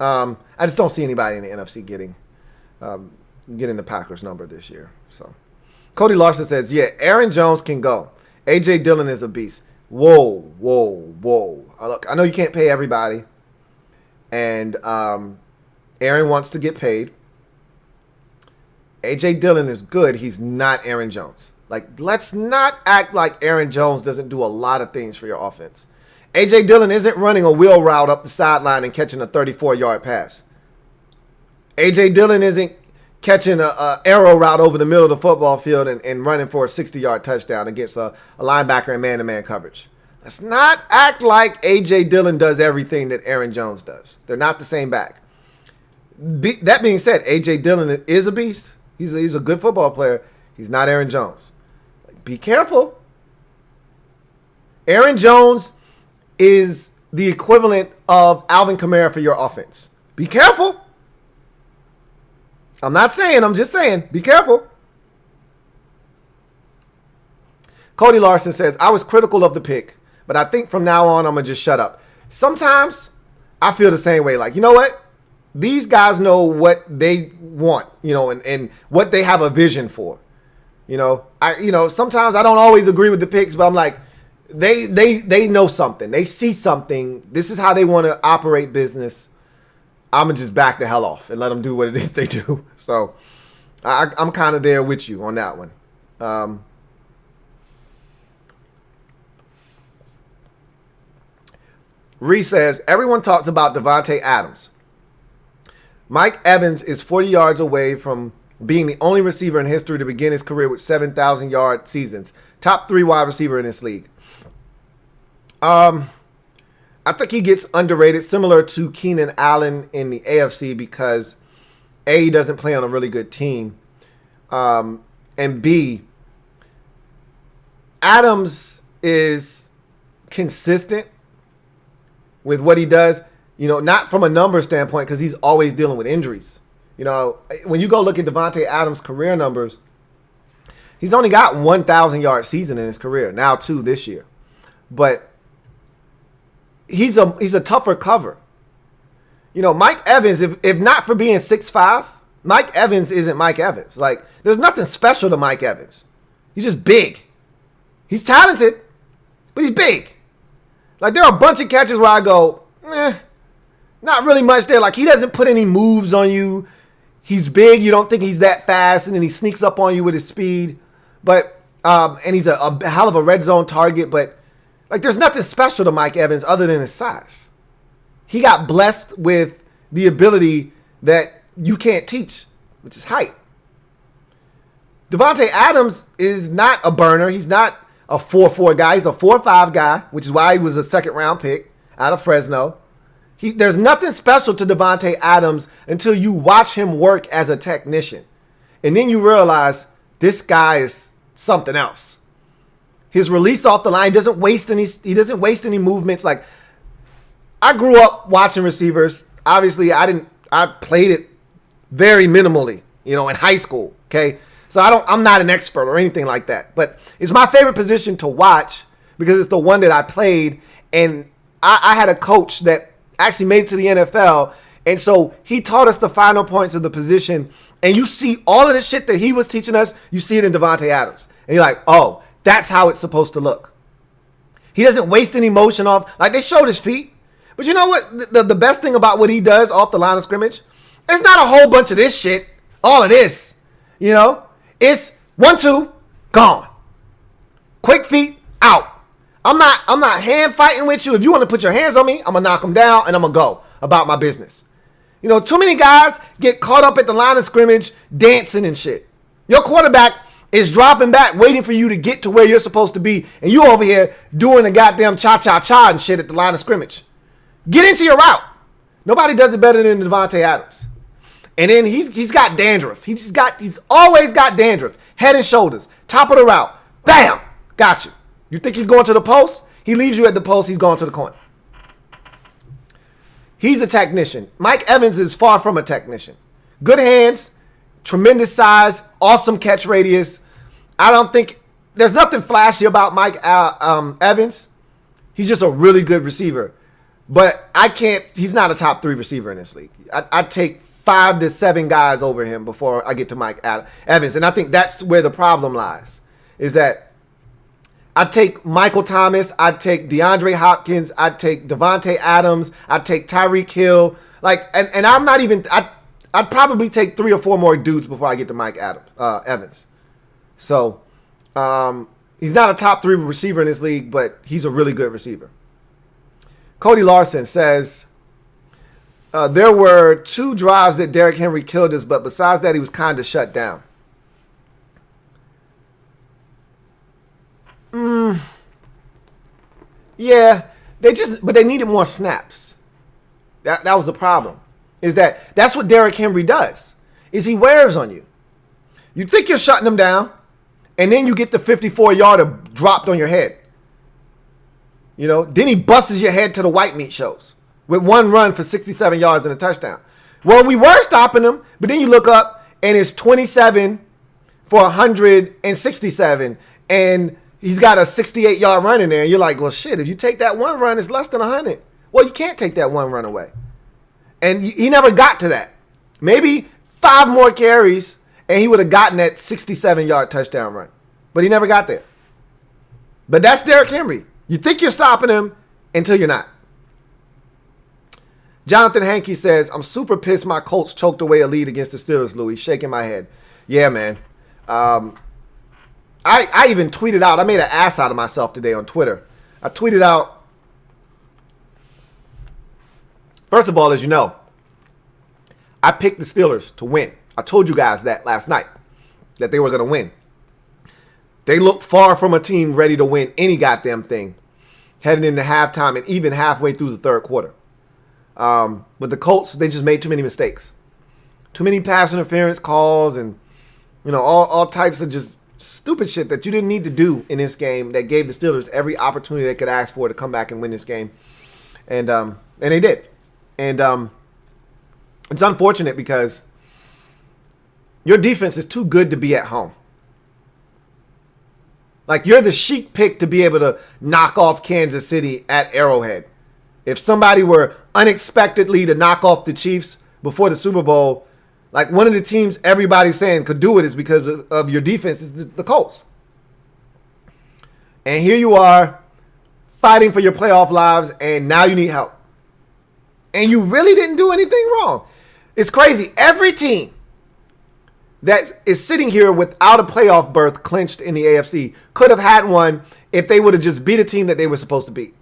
I just don't see anybody in the NFC getting the Packers number this year. So, Cody Larson says, yeah, Aaron Jones can go. A.J. Dillon is a beast. Whoa. Look, I know you can't pay everybody. And Aaron wants to get paid. A.J. Dillon is good. He's not Aaron Jones. Like, let's not act like Aaron Jones doesn't do a lot of things for your offense. A.J. Dillon isn't running a wheel route up the sideline and catching a 34-yard pass. A.J. Dillon isn't catching a arrow route over the middle of the football field and running for a 60-yard touchdown against a linebacker in man-to-man coverage. Let's not act like A.J. Dillon does everything that Aaron Jones does. They're not the same back. That being said, A.J. Dillon is a beast. He's a good football player. He's not Aaron Jones. Be careful. Aaron Jones is the equivalent of Alvin Kamara for your offense. Be careful. I'm just saying, be careful. Cody Larson says, I was critical of the pick, but I think from now on, I'm going to just shut up. Sometimes I feel the same way. Like, you know what? These guys know what they want, and what they have a vision for. Sometimes I don't always agree with the picks, but I'm like, they know something. They see something. This is how they want to operate business. I'm going to just back the hell off and let them do what it is they do. So I'm kind of there with you on that one. Reese says, everyone talks about Davante Adams. Mike Evans is 40 yards away from being the only receiver in history to begin his career with 7,000-yard seasons. Top 3 wide receiver in this league. I think he gets underrated, similar to Keenan Allen in the AFC, because A, he doesn't play on a really good team, and B, Adams is consistent with what he does, not from a number standpoint, because he's always dealing with injuries. When you go look at Davante Adams' career numbers, he's only got 1,000-yard season in his career, now 2 this year. But he's a tougher cover. Mike Evans, if not for being 6'5", Mike Evans isn't Mike Evans. Like, there's nothing special to Mike Evans. He's just big. He's talented, but he's big. Like, there are a bunch of catches where I go, not really much there. Like, he doesn't put any moves on you. He's big. You don't think he's that fast, and then he sneaks up on you with his speed. But and he's a hell of a red zone target. But, like, there's nothing special to Mike Evans other than his size. He got blessed with the ability that you can't teach, which is height. Davante Adams is not a burner. He's not a 4'4" guy. He's a 4'5" guy, which is why he was a second-round pick out of Fresno. There's nothing special to Davante Adams until you watch him work as a technician. And then you realize this guy is something else. His release off the line doesn't waste any movements. Like, I grew up watching receivers. Obviously, I played it very minimally, in high school, okay? So I'm not an expert or anything like that. But it's my favorite position to watch because it's the one that I played. And I had a coach that actually made it to the NFL. And so he taught us the final points of the position. And you see all of the shit that he was teaching us, you see it in Davante Adams. And you're like, oh, that's how it's supposed to look. He doesn't waste any motion off. Like, they showed his feet. But you know what? The best thing about what he does off the line of scrimmage, it's not a whole bunch of this shit. All of this, it's 1, 2, gone. Quick feet, out. I'm not hand fighting with you. If you want to put your hands on me, I'm going to knock them down and I'm going to go about my business. Too many guys get caught up at the line of scrimmage dancing and shit. Your quarterback is dropping back, waiting for you to get to where you're supposed to be. And you over here doing a goddamn cha-cha-cha and shit at the line of scrimmage. Get into your route. Nobody does it better than Davante Adams. And then he's got dandruff. He's always got dandruff. Head and shoulders. Top of the route. Bam! Got you. You think he's going to the post? He leaves you at the post. He's going to the corner. He's a technician. Mike Evans is far from a technician. Good hands, tremendous size, awesome catch radius. I don't think there's nothing flashy about Mike Evans. He's just a really good receiver. But he's not a top 3 receiver in this league. I'd take 5 to 7 guys over him before I get to Mike Evans. And I think that's where the problem lies, is that I'd take Michael Thomas. I'd take DeAndre Hopkins. I'd take Devontae Adams. I'd take Tyreek Hill. Like, and I'm not even. I'd probably take 3 or 4 more dudes before I get to Mike Evans. So, he's not a top 3 receiver in this league, but he's a really good receiver. Cody Larson says, there were 2 drives that Derrick Henry killed us, but besides that, he was kind of shut down. Yeah, but they needed more snaps. That was the problem. That's what Derrick Henry does, is he wears on you. You think you're shutting him down, and then you get the 54-yarder dropped on your head. You know, then he busts your head to the white meat shows with 1 run for 67 yards and a touchdown. Well, we were stopping him, but then you look up, and it's 27 for 167, and he's got a 68-yard run in there, and you're like, well, shit, if you take that 1 run, it's less than 100. Well, you can't take that 1 run away. And he never got to that. Maybe 5 more carries, and he would have gotten that 67-yard touchdown run. But he never got there. But that's Derrick Henry. You think you're stopping him until you're not. Jonathan Hankey says, I'm super pissed my Colts choked away a lead against the Steelers, Louie. Shaking my head. Yeah, man. I even tweeted out, I made an ass out of myself today on Twitter. I tweeted out, first of all, as you know, I picked the Steelers to win. I told you guys that last night, that they were going to win. They look far from a team ready to win any goddamn thing heading into halftime and even halfway through the third quarter. With the Colts, they just made too many mistakes. Too many pass interference calls and, you know, all types of just stupid shit that you didn't need to do in this game that gave the Steelers every opportunity they could ask for to come back and win this game. And they did. And it's unfortunate because your defense is too good to be at home. Like, you're the chic pick to be able to knock off Kansas City at Arrowhead. If somebody were unexpectedly to knock off the Chiefs before the Super Bowl, like, one of the teams everybody's saying could do it is because of your defense is the Colts. And here you are fighting for your playoff lives, and now you need help. And you really didn't do anything wrong. It's crazy. Every team that is sitting here without a playoff berth clinched in the AFC could have had one if they would have just beat a team that they were supposed to beat.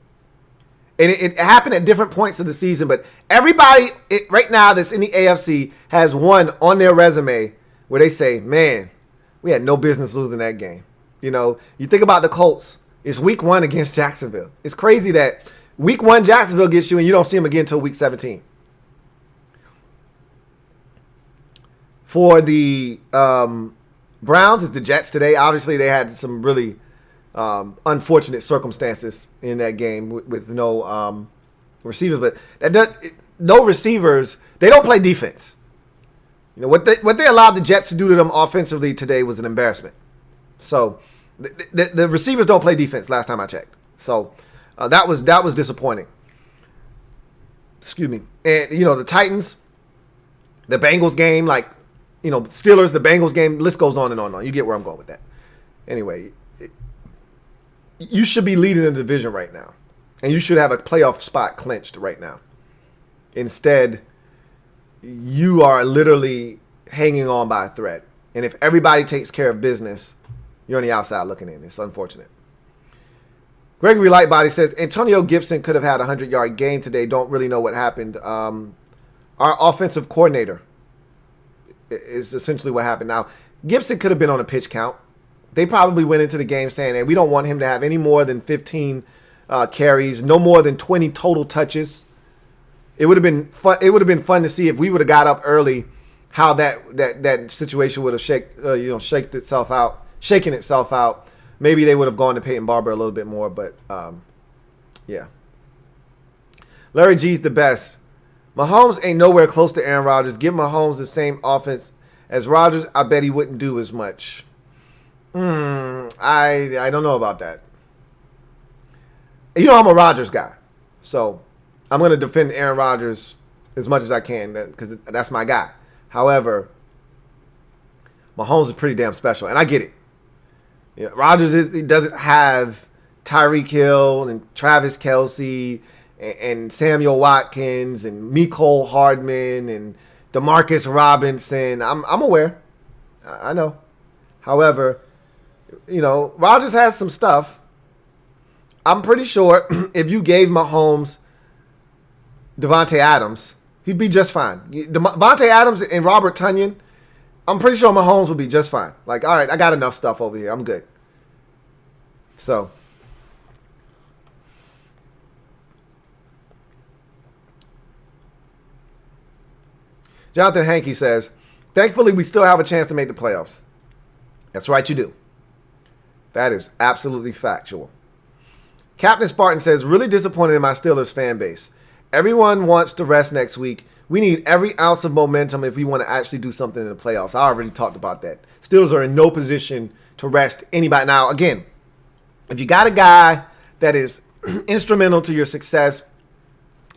And it happened at different points of the season, but everybody right now that's in the AFC has one on their resume where they say, man, we had no business losing that game. You know, you think about the Colts. It's week 1 against Jacksonville. It's crazy that week 1 Jacksonville gets you and you don't see them again until week 17. For the Browns, it's the Jets today. Obviously, they had some really unfortunate circumstances in that game with no receivers. But no receivers, they don't play defense. You know, what they allowed the Jets to do to them offensively today was an embarrassment. So the receivers don't play defense last time I checked. So that was disappointing. Excuse me. And, you know, the Titans, the Bengals game, like, you know, Steelers, the Bengals game, list goes on and on and on. You get where I'm going with that. Anyway, you should be leading the division right now. And you should have a playoff spot clinched right now. Instead, you are literally hanging on by a thread. And if everybody takes care of business, you're on the outside looking in. It's unfortunate. Gregory Lightbody says, Antonio Gibson could have had a 100-yard game today. Don't really know what happened. Our offensive coordinator is essentially what happened. Now, Gibson could have been on a pitch count. They probably went into the game saying, hey, we don't want him to have any more than 15 carries, no more than 20 total touches. It would have been fun. It would have been fun to see if we would have got up early, how that situation would have shaken itself out. Maybe they would have gone to Peyton Barber a little bit more, but yeah. Larry G's the best. Mahomes ain't nowhere close to Aaron Rodgers. Give Mahomes the same offense as Rodgers, I bet he wouldn't do as much. I don't know about that. You know, I'm a Rodgers guy, so I'm going to defend Aaron Rodgers as much as I can because that's my guy. However, Mahomes is pretty damn special, and I get it. You know, Rodgers he doesn't have Tyreek Hill and Travis Kelce and Samuel Watkins and Mecole Hardman and Demarcus Robinson. I'm aware. I know. However, Rodgers has some stuff. I'm pretty sure if you gave Mahomes Devontae Adams, he'd be just fine. Devontae Adams and Robert Tonyan, I'm pretty sure Mahomes would be just fine. Like, all right, I got enough stuff over here. I'm good. So, Jonathan Hankey says, thankfully, we still have a chance to make the playoffs. That's right, you do. That is absolutely factual. Captain Spartan says, really disappointed in my Steelers fan base. Everyone wants to rest next week. We need every ounce of momentum if we want to actually do something in the playoffs. I already talked about that. Steelers are in no position to rest anybody. Now, again, if you got a guy that is instrumental to your success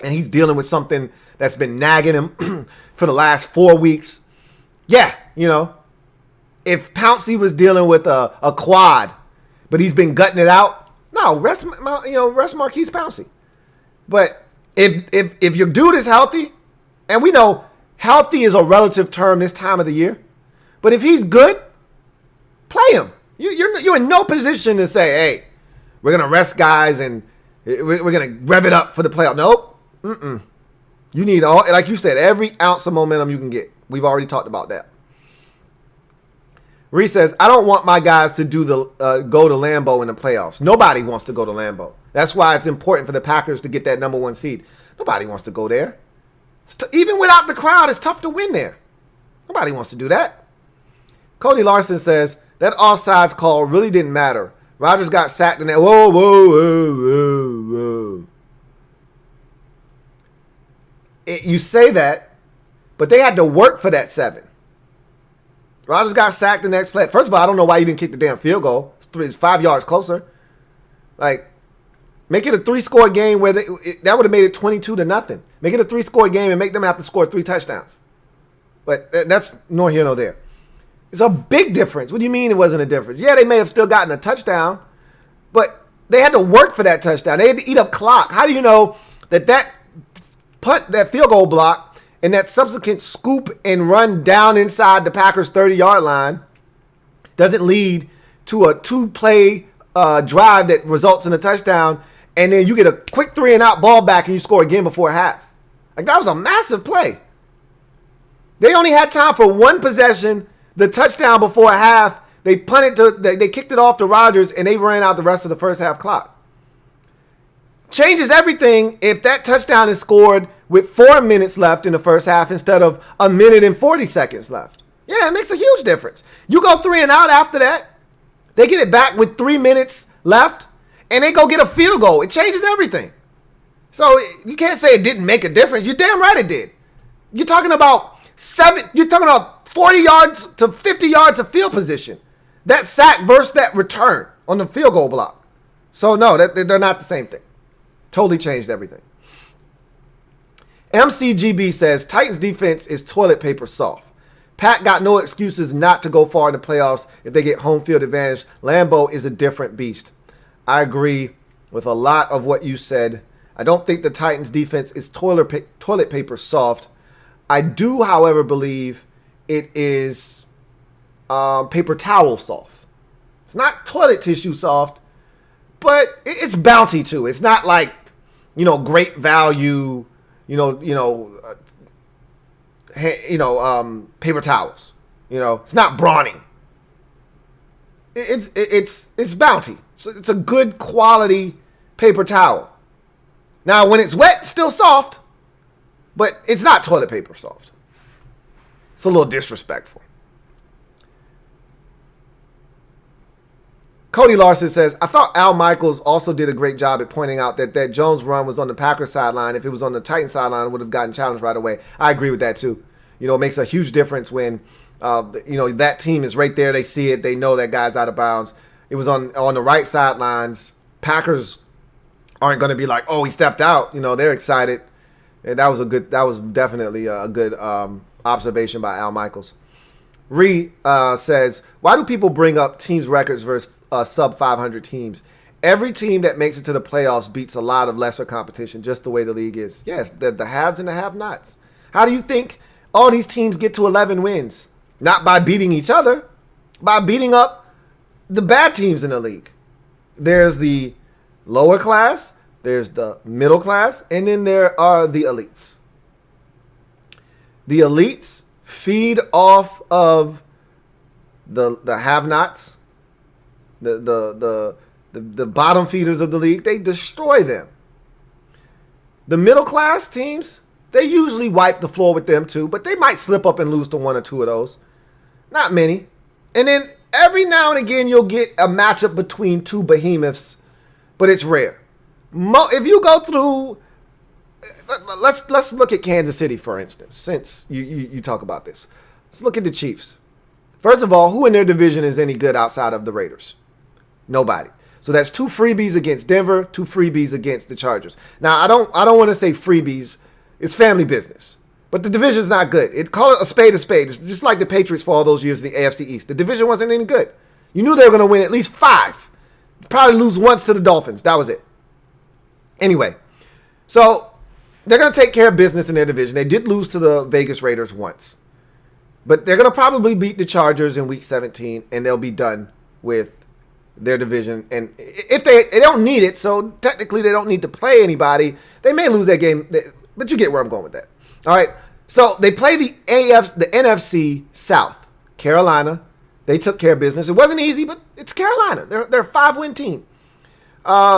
and he's dealing with something that's been nagging him for the last 4 weeks, yeah, if Pouncey was dealing with a quad, but he's been gutting it out, no, rest Marquise Pouncey. But if your dude is healthy, and we know healthy is a relative term this time of the year, but if he's good, play him. You're in no position to say, hey, we're gonna rest guys and we're gonna rev it up for the playoff. Nope. You need all, like you said, every ounce of momentum you can get. We've already talked about that. Reese says, I don't want my guys to do go to Lambeau in the playoffs. Nobody wants to go to Lambeau. That's why it's important for the Packers to get that number 1 seed. Nobody wants to go there. Even without the crowd, it's tough to win there. Nobody wants to do that. Cody Larson says, that offsides call really didn't matter. Rodgers got sacked in that. Whoa. You say that, but they had to work for that 7. Rodgers got sacked the next play. First of all, I don't know why you didn't kick the damn field goal. It's 5 yards closer. Like, make it a 3-score game where that would have made it 22-0. Make it a 3-score game and make them have to score 3 touchdowns. But that's nor here nor there. It's a big difference. What do you mean it wasn't a difference? Yeah, they may have still gotten a touchdown, but they had to work for that touchdown. They had to eat up clock. How do you know that punt, that field goal block, and that subsequent scoop and run down inside the Packers' 30-yard line doesn't lead to a 2-play drive that results in a touchdown, and then you get a quick 3-and-out ball back and you score again before half? Like, that was a massive play. They only had time for one possession, the touchdown before half. They they kicked it off to Rodgers, and they ran out the rest of the first half clock. Changes everything if that touchdown is scored with 4 minutes left in the first half instead of 1 minute and 40 seconds left. Yeah, it makes a huge difference. You go 3-and-out after that, they get it back with 3 minutes left, and they go get a field goal. It changes everything. So you can't say it didn't make a difference. You're damn right it did. You're talking about 40 yards to 50 yards of field position. That sack versus that return on the field goal block. So no, they're not the same thing. Totally changed everything. MCGB says, Titans defense is toilet paper soft. Pat got no excuses not to go far in the playoffs if they get home field advantage. Lambeau is a different beast. I agree with a lot of what you said. I don't think the Titans defense is toilet paper soft. I do, however, believe it is paper towel soft. It's not toilet tissue soft, but it's bounty too. It's not like, great value, paper towels. It's not brawny. It's bounty. It's a good quality paper towel. Now, when it's wet, it's still soft, but it's not toilet paper soft. It's a little disrespectful. Cody Larson says, I thought Al Michaels also did a great job at pointing out that Jones' run was on the Packers sideline. If it was on the Titans sideline, it would have gotten challenged right away. I agree with that too. It makes a huge difference when, that team is right there. They see it. They know that guy's out of bounds. It was on the right sidelines. Packers aren't going to be like, oh, he stepped out. They're excited. And that was definitely a good observation by Al Michaels. Ree says, why do people bring up teams' records versus sub 500 teams? every team that makes it to the playoffs beats a lot of lesser competition, just the way the league is. Yes, the haves and the have-nots. How do you think all these teams get to 11 wins? Not by beating each other, by beating up the bad teams in the league. There's the lower class, there's the middle class, and then there are the elites. The elites feed off of the have-nots, the bottom feeders of the league. They destroy them. The middle class teams, they usually wipe the floor with them too, but they might slip up and lose to one or two of those. Not many. And then every now and again, you'll get a matchup between two behemoths, but it's rare. If you go through, let's look at Kansas City, for instance, since you talk about this. Let's look at the Chiefs. First of all, who in their division is any good outside of the Raiders? Nobody. So that's 2 freebies against Denver, 2 freebies against the Chargers. Now, I don't want to say freebies. It's family business. But the division's not good. Call it a spade a spade. It's just like the Patriots for all those years in the AFC East. The division wasn't any good. You knew they were going to win at least 5. Probably lose once to the Dolphins. That was it. Anyway, so they're going to take care of business in their division. They did lose to the Vegas Raiders once. But they're going to probably beat the Chargers in Week 17, and they'll be done with their division. And if they don't need it, so technically they don't need to play anybody, they may lose that game. But you get where I'm going with that. All right, so they play the NFC South. Carolina, they took care of business. It wasn't easy, but it's Carolina. They're a 5-win team.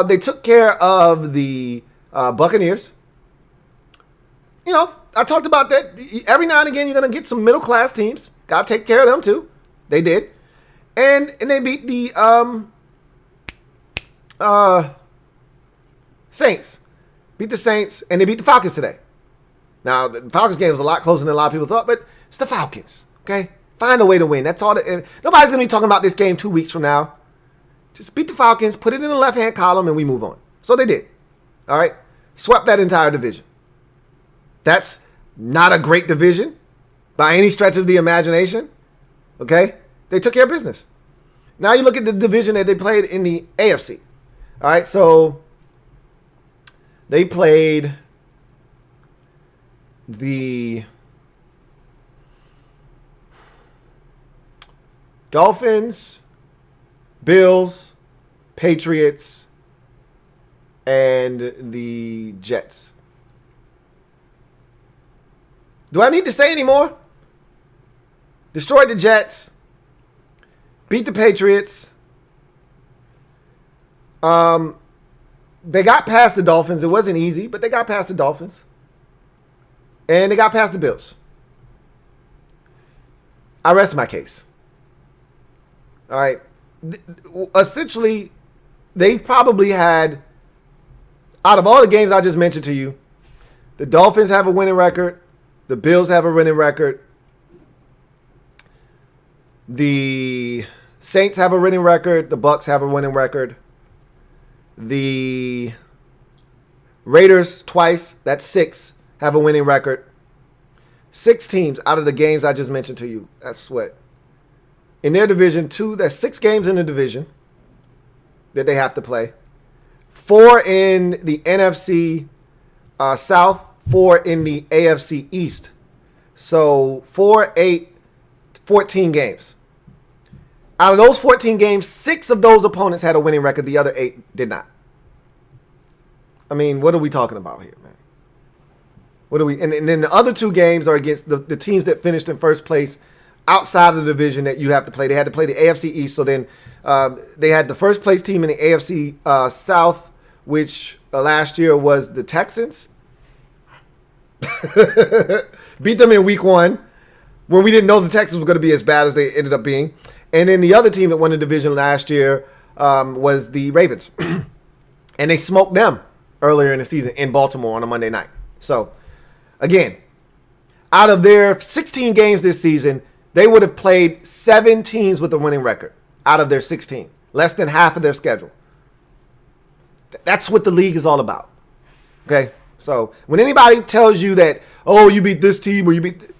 They took care of the Buccaneers. You know, I talked about that. Every now and again, you're going to get some middle-class teams. Got to take care of them, too. They did. And they beat the Saints. Beat the Saints, and they beat the Falcons today. Now, the Falcons game was a lot closer than a lot of people thought, but it's the Falcons, okay? Find a way to win. That's all. Nobody's going to be talking about this game 2 weeks from now. Just beat the Falcons, put it in the left-hand column, and we move on. So they did, all right? Swept that entire division. That's not a great division by any stretch of the imagination, okay? They took care of business. Now you look at the division that they played in the AFC, all right? So they played the Dolphins, Bills, Patriots, and the Jets. Do I need to say any more? Destroyed the Jets. Beat the Patriots. They got past the Dolphins. It wasn't easy, but they got past the Dolphins. And they got past the Bills. I rest my case. All right. Essentially, they probably had, out of all the games I just mentioned to you, the Dolphins have a winning record. The Bills have a winning record. The Saints have a winning record. The Bucks have a winning record. The Raiders twice, that's 6, have a winning record. 6 teams out of the games I just mentioned to you. That's what. In their division, there's 6 games in the division that they have to play. 4 in the NFC South, 4 in the AFC East. So 4, 8, 14 games. Out of those 14 games, 6 of those opponents had a winning record. The other 8 did not. I mean, what are we talking about here, man? What are we? And then the other 2 games are against the teams that finished in first place outside of the division that you have to play. They had to play the AFC East. So then they had the first place team in the AFC South, which last year was the Texans. Beat them in week 1 when we didn't know the Texans were going to be as bad as they ended up being. And then the other team that won the division last year was the Ravens. And they smoked them earlier in the season in Baltimore on a Monday night. So, again, out of their 16 games this season, they would have played 7 teams with a winning record out of their 16. Less than half of their schedule. That's what the league is all about. Okay? So, when anybody tells you that, oh, you beat this team or you beat...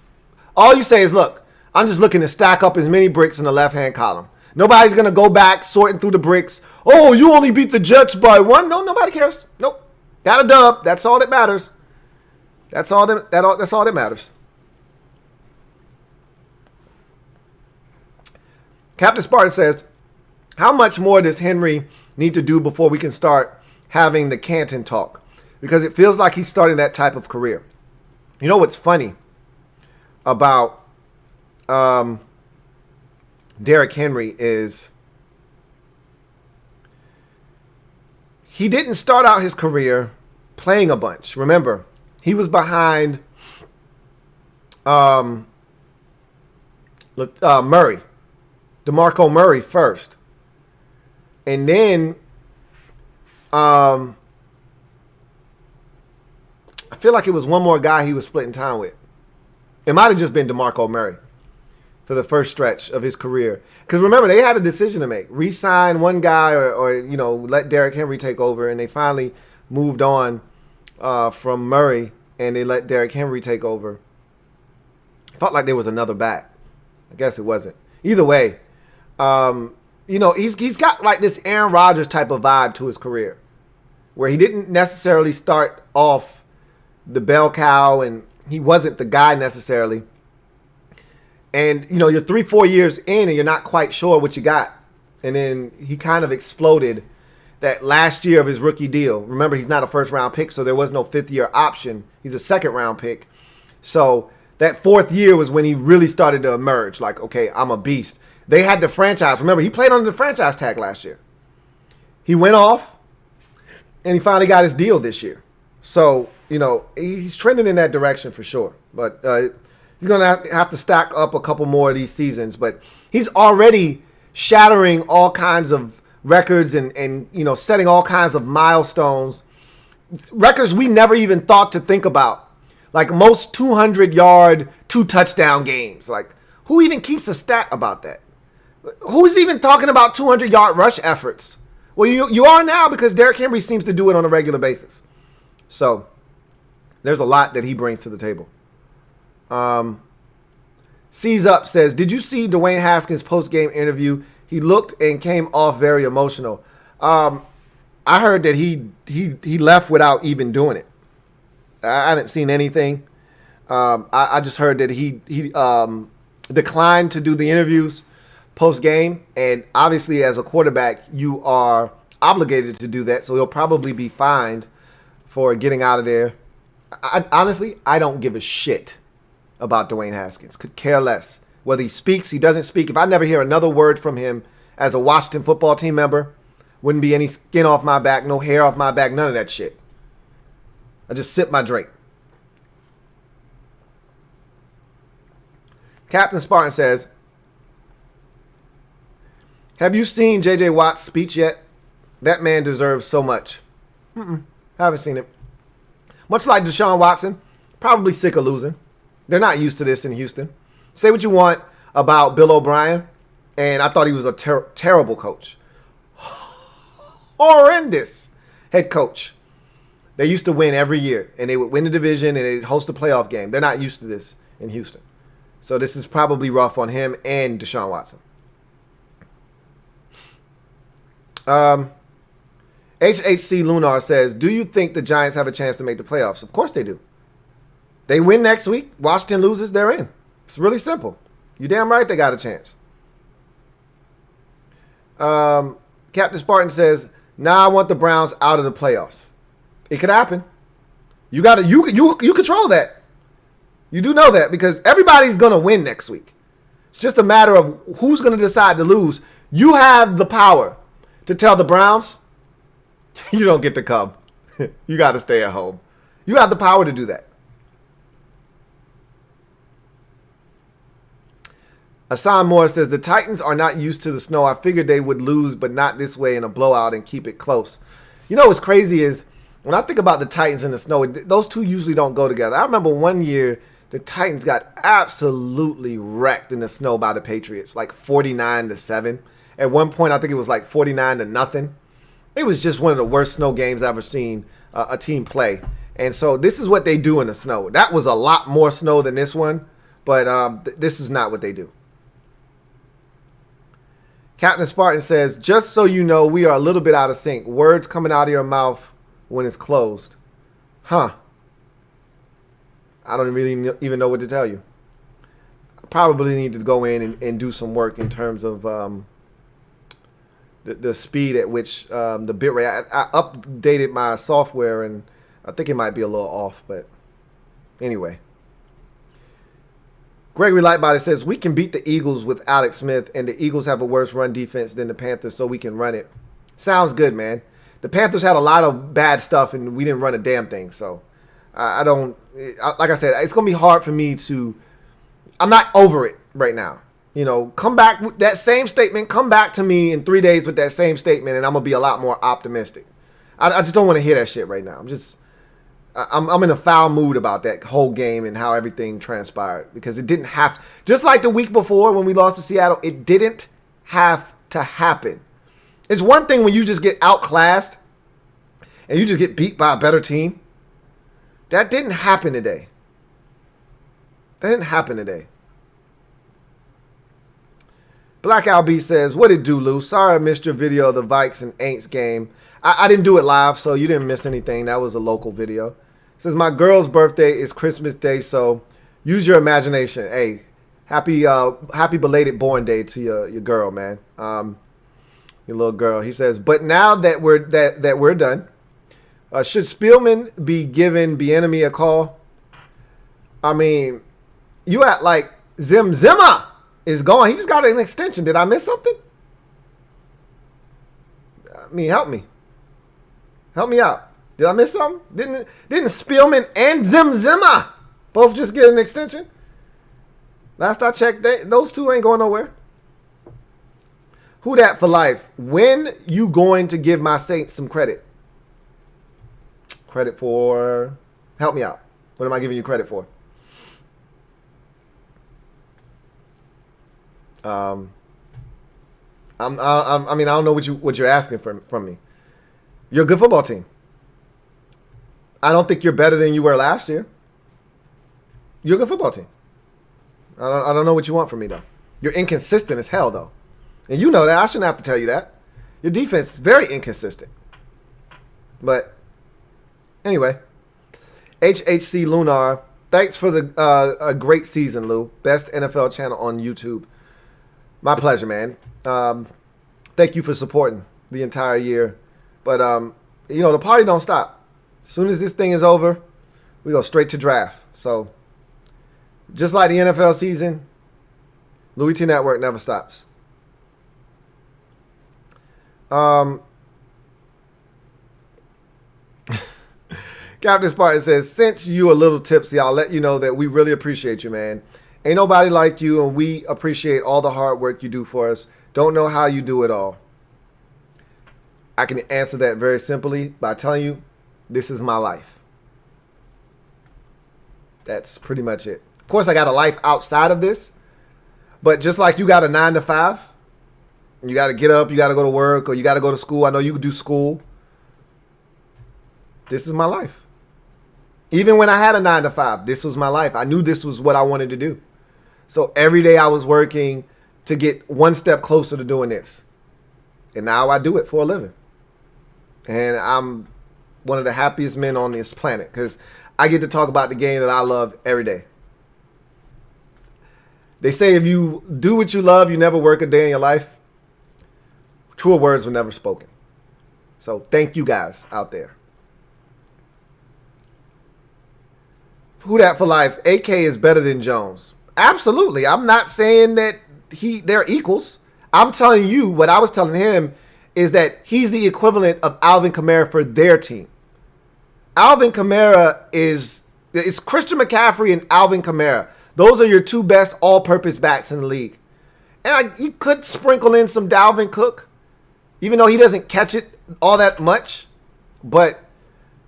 All you say is, look, I'm just looking to stack up as many bricks in the left-hand column. Nobody's going to go back sorting through the bricks. Oh, you only beat the Jets by 1. No, nobody cares. Nope. Got a dub. That's all that matters. That's all that matters. Captain Spartan says, how much more does Henry need to do before we can start having the Canton talk? Because it feels like he's starting that type of career. You know what's funny about Derrick Henry is he didn't start out his career playing a bunch. Remember, he was behind Murray, DeMarco Murray first. And then I feel like it was one more guy he was splitting time with. It might have just been DeMarco Murray for the first stretch of his career. Because remember, they had a decision to make. Re-sign one guy or let Derrick Henry take over. And they finally moved on from Murray and they let Derrick Henry take over. Felt like there was another back. I guess it wasn't. Either way, he's got like this Aaron Rodgers type of vibe to his career where he didn't necessarily start off the bell cow and he wasn't the guy necessarily. And, you're 3-4 years in and you're not quite sure what you got. And then he kind of exploded that last year of his rookie deal. Remember, he's not a first-round pick, so there was no fifth-year option. He's a second-round pick. So that fourth year was when he really started to emerge. Like, okay, I'm a beast. They had the franchise. Remember, he played under the franchise tag last year. He went off, and he finally got his deal this year. So, he's trending in that direction for sure. But he's going to have to stack up a couple more of these seasons. But he's already shattering all kinds of records and setting all kinds of milestones. Records we never even thought to think about. Like most 200-yard, 2-touchdown games. Like, who even keeps a stat about that? Who's even talking about 200-yard rush efforts? Well, you are now because Derrick Henry seems to do it on a regular basis. So, there's a lot that he brings to the table. C's Up says, did you see Dwayne Haskins' post-game interview? He looked and came off very emotional. I heard that he left without even doing it. I haven't seen anything. I just heard that he declined to do the interviews post-game. And obviously, as a quarterback, you are obligated to do that. So he'll probably be fined for getting out of there. Honestly, I don't give a shit about Dwayne Haskins. Could care less. Whether he speaks, he doesn't speak. If I never hear another word from him as a Washington football team member, wouldn't be any skin off my back, no hair off my back, none of that shit. I just sip my drink. Captain Spartan says, have you seen J.J. Watt's speech yet? That man deserves so much. Haven't seen it. Much like Deshaun Watson, probably sick of losing. They're not used to this in Houston. Say what you want about Bill O'Brien, and I thought he was a terrible coach. Horrendous head coach. They used to win every year, and they would win the division, and they'd host a playoff game. They're not used to this in Houston. So this is probably rough on him and Deshaun Watson. HHC Lunar says, do you think the Giants have a chance to make the playoffs? Of course they do. They win next week. Washington loses, they're in. It's really simple. You damn right they got a chance. Captain Spartan says, I want the Browns out of the playoffs. It could happen. You control that. You do know that because everybody's going to win next week. It's just a matter of who's going to decide to lose. You have the power to tell the Browns, you don't get to come. You got to stay at home. You have the power to do that. Hassan Moore says, the Titans are not used to the snow. I figured they would lose, but not this way in a blowout and keep it close. You know what's crazy is when I think about the Titans and the snow, those two usually don't go together. I remember one year the Titans got absolutely wrecked in the snow by the Patriots, like 49-7. At one point, I think it was like 49-0. It was just one of the worst snow games I've ever seen a team play. And so this is what they do in the snow. That was a lot more snow than this one, but this is not what they do. Captain Spartan says, just so you know, we are a little bit out of sync. Words coming out of your mouth when it's closed. Huh. I don't really even know what to tell you. I probably need to go in and do some work in terms of the speed at which the bitrate. I updated my software, and I think it might be a little off, but anyway. Gregory Lightbody says, we can beat the Eagles with Alex Smith, and the Eagles have a worse run defense than the Panthers, so we can run it. Sounds good, man. The Panthers had a lot of bad stuff, and we didn't run a damn thing, so like I said, it's going to be hard for me to, I'm not over it right now. You know, come back with that same statement, come back to me in 3 days with that same statement, and I'm going to be a lot more optimistic. I just don't want to hear that shit right now. I'm in a foul mood about that whole game and how everything transpired, because it didn't have, just like the week before when we lost to Seattle, it didn't have to happen. It's one thing when you just get outclassed and you just get beat by a better team. That didn't happen today. Black LB says, what it do, Lou? Sorry I missed your video of the Vikes and Aints game. I didn't do it live, so you didn't miss anything. That was a local video. It says, my girl's birthday is Christmas Day, so use your imagination. Hey, happy belated born day to your girl, man. Your little girl. He says, but now that we're done, should Spielman be giving Bieniemy a call? I mean, you act like Zimmer is gone. He just got an extension. Did I miss something? I mean, help me. Help me out. Did I miss something? Didn't Spielman and Zimmer both just get an extension? Last I checked, those two ain't going nowhere. Who that for life? When you going to give my Saints some credit? Credit for? Help me out. What am I giving you credit for? I mean, I don't know what you're asking from me. You're a good football team. I don't think you're better than you were last year. You're a good football team. I don't know what you want from me, though. You're inconsistent as hell, though. And you know that. I shouldn't have to tell you that. Your defense is very inconsistent. But anyway, HHC Lunar, thanks for a great season, Lou. Best NFL channel on YouTube. My pleasure, man. Thank you for supporting the entire year. But, the party don't stop. As soon as this thing is over, we go straight to draft. So, just like the NFL season, LouieTeeNetwork never stops. Captain Spartan says, since you a little tipsy, I'll let you know that we really appreciate you, man. Ain't nobody like you, and we appreciate all the hard work you do for us. Don't know how you do it all. I can answer that very simply by telling you, this is my life. That's pretty much it. Of course, I got a life outside of this, but just like you got a 9 to 5, you got to get up, you got to go to work, or you got to go to school. I know you do school. This is my life. Even when I had a 9 to 5, this was my life. I knew this was what I wanted to do. So every day I was working to get one step closer to doing this. And now I do it for a living. And I'm one of the happiest men on this planet because I get to talk about the game that I love every day. They say if you do what you love, you never work a day in your life. Truer words were never spoken. So thank you guys out there. Who that for life? AK is better than Jones. Absolutely. I'm not saying that they're equals. I'm telling you what I was telling him is that he's the equivalent of Alvin Kamara for their team. Alvin Kamara is Christian McCaffrey and Alvin Kamara. Those are your two best all-purpose backs in the league. And you could sprinkle in some Dalvin Cook, even though he doesn't catch it all that much. But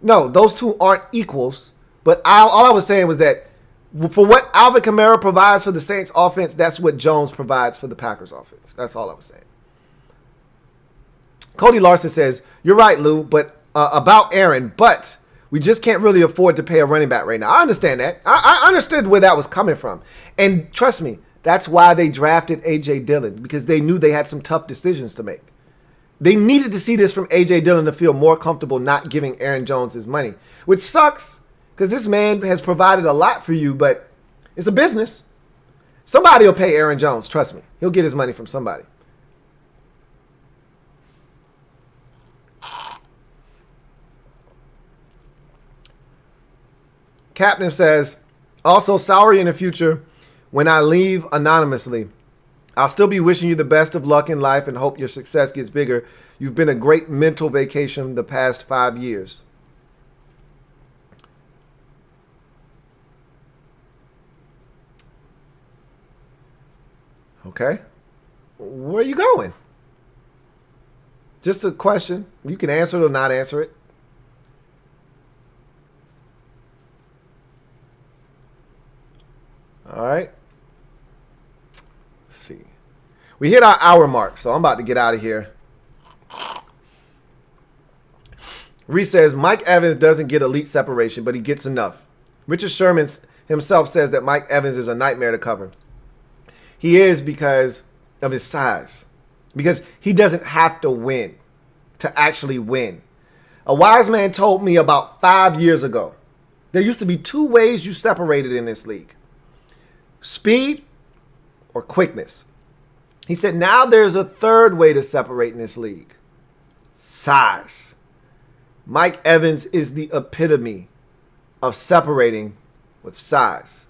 no, those two aren't equals. But all I was saying was that for what Alvin Kamara provides for the Saints offense, that's what Jones provides for the Packers offense. That's all I was saying. Cody Larson says, you're right, Lou, but about Aaron, but we just can't really afford to pay a running back right now. I understand that. I understood where that was coming from. And trust me, That's why they drafted A.J. Dillon, because they knew they had some tough decisions to make. They needed to see this from A.J. Dillon to feel more comfortable not giving Aaron Jones his money, which sucks because this man has provided a lot for you, but it's a business. Somebody will pay Aaron Jones. Trust me. He'll get his money from somebody. Captain says, also sorry in the future when I leave anonymously. I'll still be wishing you the best of luck in life and hope your success gets bigger. You've been a great mental vacation the past 5 years. Okay. Where are you going? Just a question. You can answer it or not answer it. All right. Let's see. We hit our hour mark, so I'm about to get out of here. Reese says, Mike Evans doesn't get elite separation, but he gets enough. Richard Sherman himself says that Mike Evans is a nightmare to cover. He is because of his size. Because he doesn't have to win to actually win. A wise man told me about 5 years ago, there used to be 2 ways you separated in this league. Speed or quickness. He said, now there's a third way to separate in this league. Size. Mike Evans is the epitome of separating with size.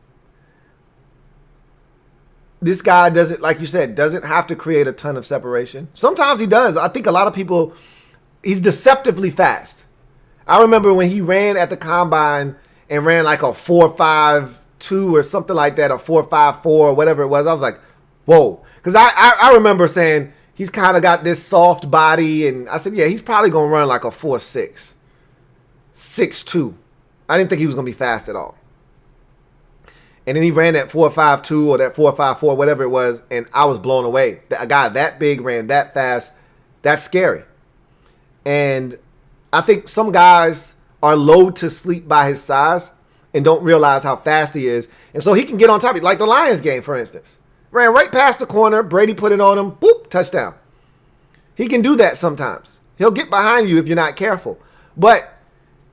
This guy doesn't, like you said, doesn't have to create a ton of separation. Sometimes he does. I think a lot of people, he's deceptively fast. I remember when he ran at the combine and ran like a 4.52 or something like that, a 4.54 or whatever it was. I was like, whoa. Because I remember saying he's kind of got this soft body. And I said, yeah, he's probably going to run like a 4.6, 6.2. I didn't think he was going to be fast at all. And then he ran that 4.52 or that 4.54, whatever it was, and I was blown away. A guy that big ran that fast, that's scary. And I think some guys are lulled to sleep by his size and don't realize how fast he is. And so he can get on top of it. Like the Lions game, for instance. Ran right past the corner. Brady put it on him. Boop, touchdown. He can do that sometimes. He'll get behind you if you're not careful. But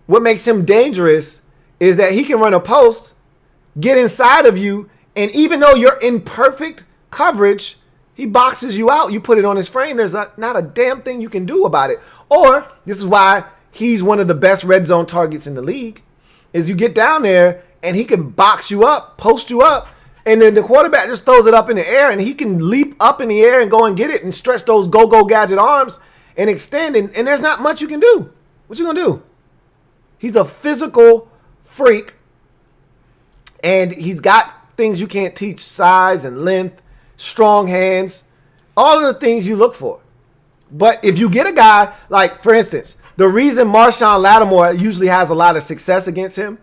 what makes him dangerous is that he can run a post, get inside of you, and even though you're in perfect coverage, he boxes you out. You put it on his frame. There's not a damn thing you can do about it. Or, this is why he's one of the best red zone targets in the league, is you get down there and he can box you up, post you up, and then the quarterback just throws it up in the air and he can leap up in the air and go and get it and stretch those go-go gadget arms and extend, and there's not much you can do. What you gonna do? He's a physical freak. And he's got things you can't teach, size and length, strong hands, all of the things you look for. But if you get a guy, like, for instance, the reason Marshawn Lattimore usually has a lot of success against him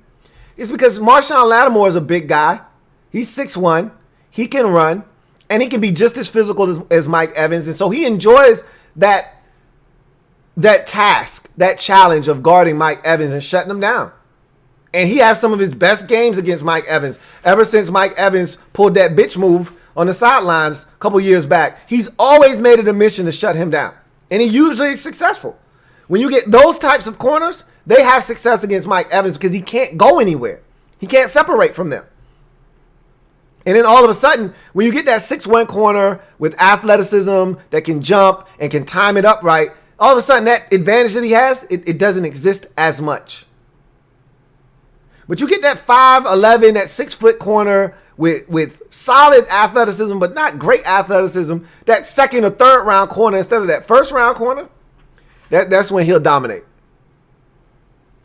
is because Marshawn Lattimore is a big guy. He's 6'1". He can run, and he can be just as physical as Mike Evans. And so he enjoys that task, that challenge of guarding Mike Evans and shutting him down. And he has some of his best games against Mike Evans. Ever since Mike Evans pulled that bitch move on the sidelines a couple years back, he's always made it a mission to shut him down. And he usually is successful. When you get those types of corners, they have success against Mike Evans because he can't go anywhere. He can't separate from them. And then all of a sudden, when you get that 6'1" corner with athleticism that can jump and can time it up right, all of a sudden that advantage that he has, it doesn't exist as much. But you get that 5'11", that 6-foot corner with solid athleticism, but not great athleticism, that second or third round corner instead of that first round corner, that's when he'll dominate.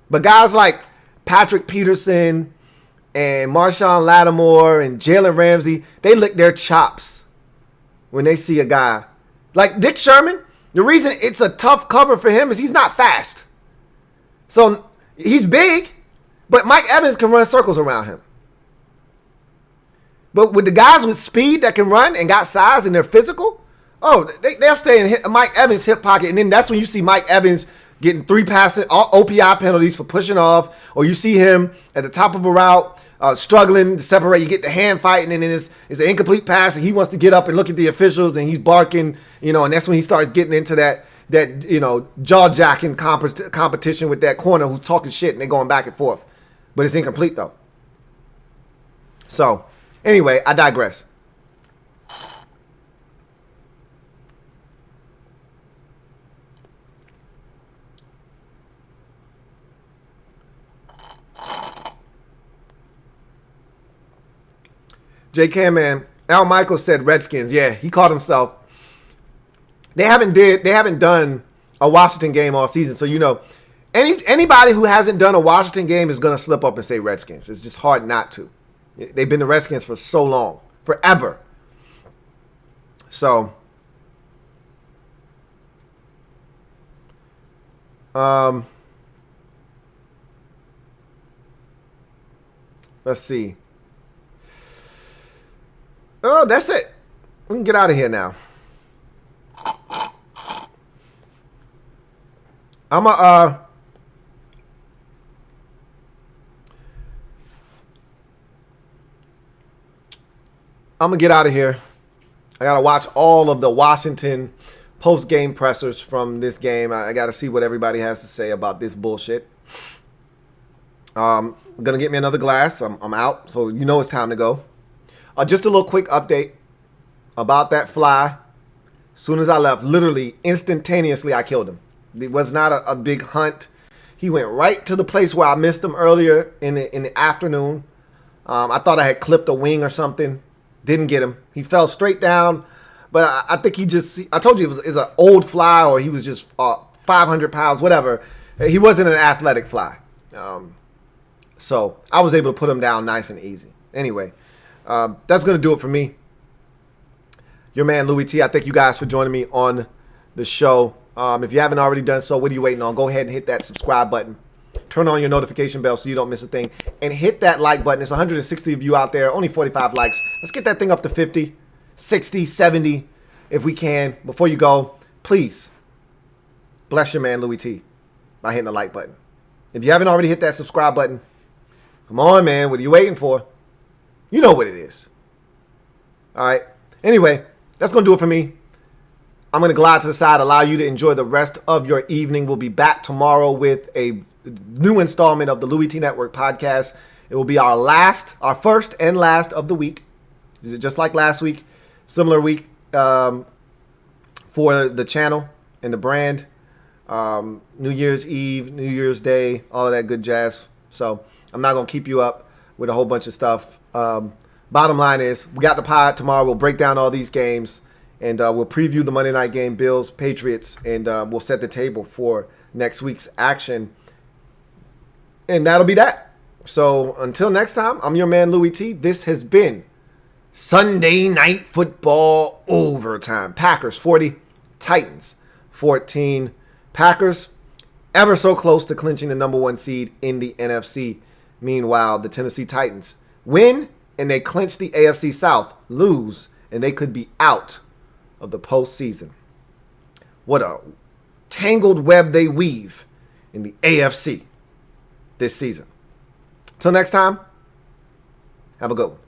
But guys like Patrick Peterson and Marshawn Lattimore and Jalen Ramsey, they lick their chops when they see a guy. Like Dick Sherman, the reason it's a tough cover for him is he's not fast. So he's big, but Mike Evans can run circles around him. But with the guys with speed that can run and got size and they're physical, they'll stay in Mike Evans' hip pocket. And then that's when you see Mike Evans getting 3 passing OPI penalties for pushing off, or you see him at the top of a route struggling to separate. You get the hand fighting, and then it's an incomplete pass, and he wants to get up and look at the officials, and he's barking, and that's when he starts getting into that jaw-jacking competition with that corner who's talking shit, and they're going back and forth. But it's incomplete, though. So, anyway, I digress. J.K. man, Al Michaels said Redskins. Yeah, he called himself. They haven't done a Washington game all season, so anybody who hasn't done a Washington game is gonna slip up and say Redskins. It's just hard not to. They've been the Redskins for so long, forever. So, let's see. Oh, that's it. We can get out of here now. I'm gonna get out of here. I gotta watch all of the Washington post-game pressers from this game. I gotta see what everybody has to say about this bullshit. I'm gonna get me another glass. I'm out, so it's time to go. Just a little quick update about that fly. As soon as I left, literally instantaneously, I killed him. It was not a big hunt. He went right to the place where I missed him earlier in the afternoon. I thought I had clipped a wing or something. Didn't get him. He fell straight down. But I think I told you it was an old fly, or he was just 500 pounds, whatever. He wasn't an athletic fly. So I was able to put him down nice and easy. Anyway, that's going to do it for me. Your man, Louie T. I thank you guys for joining me on the show. If you haven't already done so, what are you waiting on? Go ahead and hit that subscribe button. Turn on your notification bell so you don't miss a thing. And hit that like button. It's 160 of you out there. Only 45 likes. Let's get that thing up to 50, 60, 70 if we can. Before you go, please bless your man, Louie T, by hitting the like button. If you haven't already hit that subscribe button, come on, man. What are you waiting for? You know what it is. All right. Anyway, that's going to do it for me. I'm going to glide to the side, allow you to enjoy the rest of your evening. We'll be back tomorrow with a new installment of the LouieTeeNetwork podcast. It will be our first and last of the week. Just like last week, similar week for the channel and the brand. New Year's Eve, New Year's Day, all of that good jazz. So I'm not going to keep you up with a whole bunch of stuff. Bottom line is, we got the pod tomorrow. We'll break down all these games. And we'll preview the Monday night game, Bills, Patriots, and we'll set the table for next week's action. And that'll be that. So until next time, I'm your man, Louie T. This has been Sunday Night Football Overtime. Packers 40, Titans 14. Packers ever so close to clinching the number 1 seed in the NFC. Meanwhile, the Tennessee Titans win, and they clinch the AFC South, lose, and they could be out of the postseason. What a tangled web they weave in the AFC this season. Till next time, have a good one.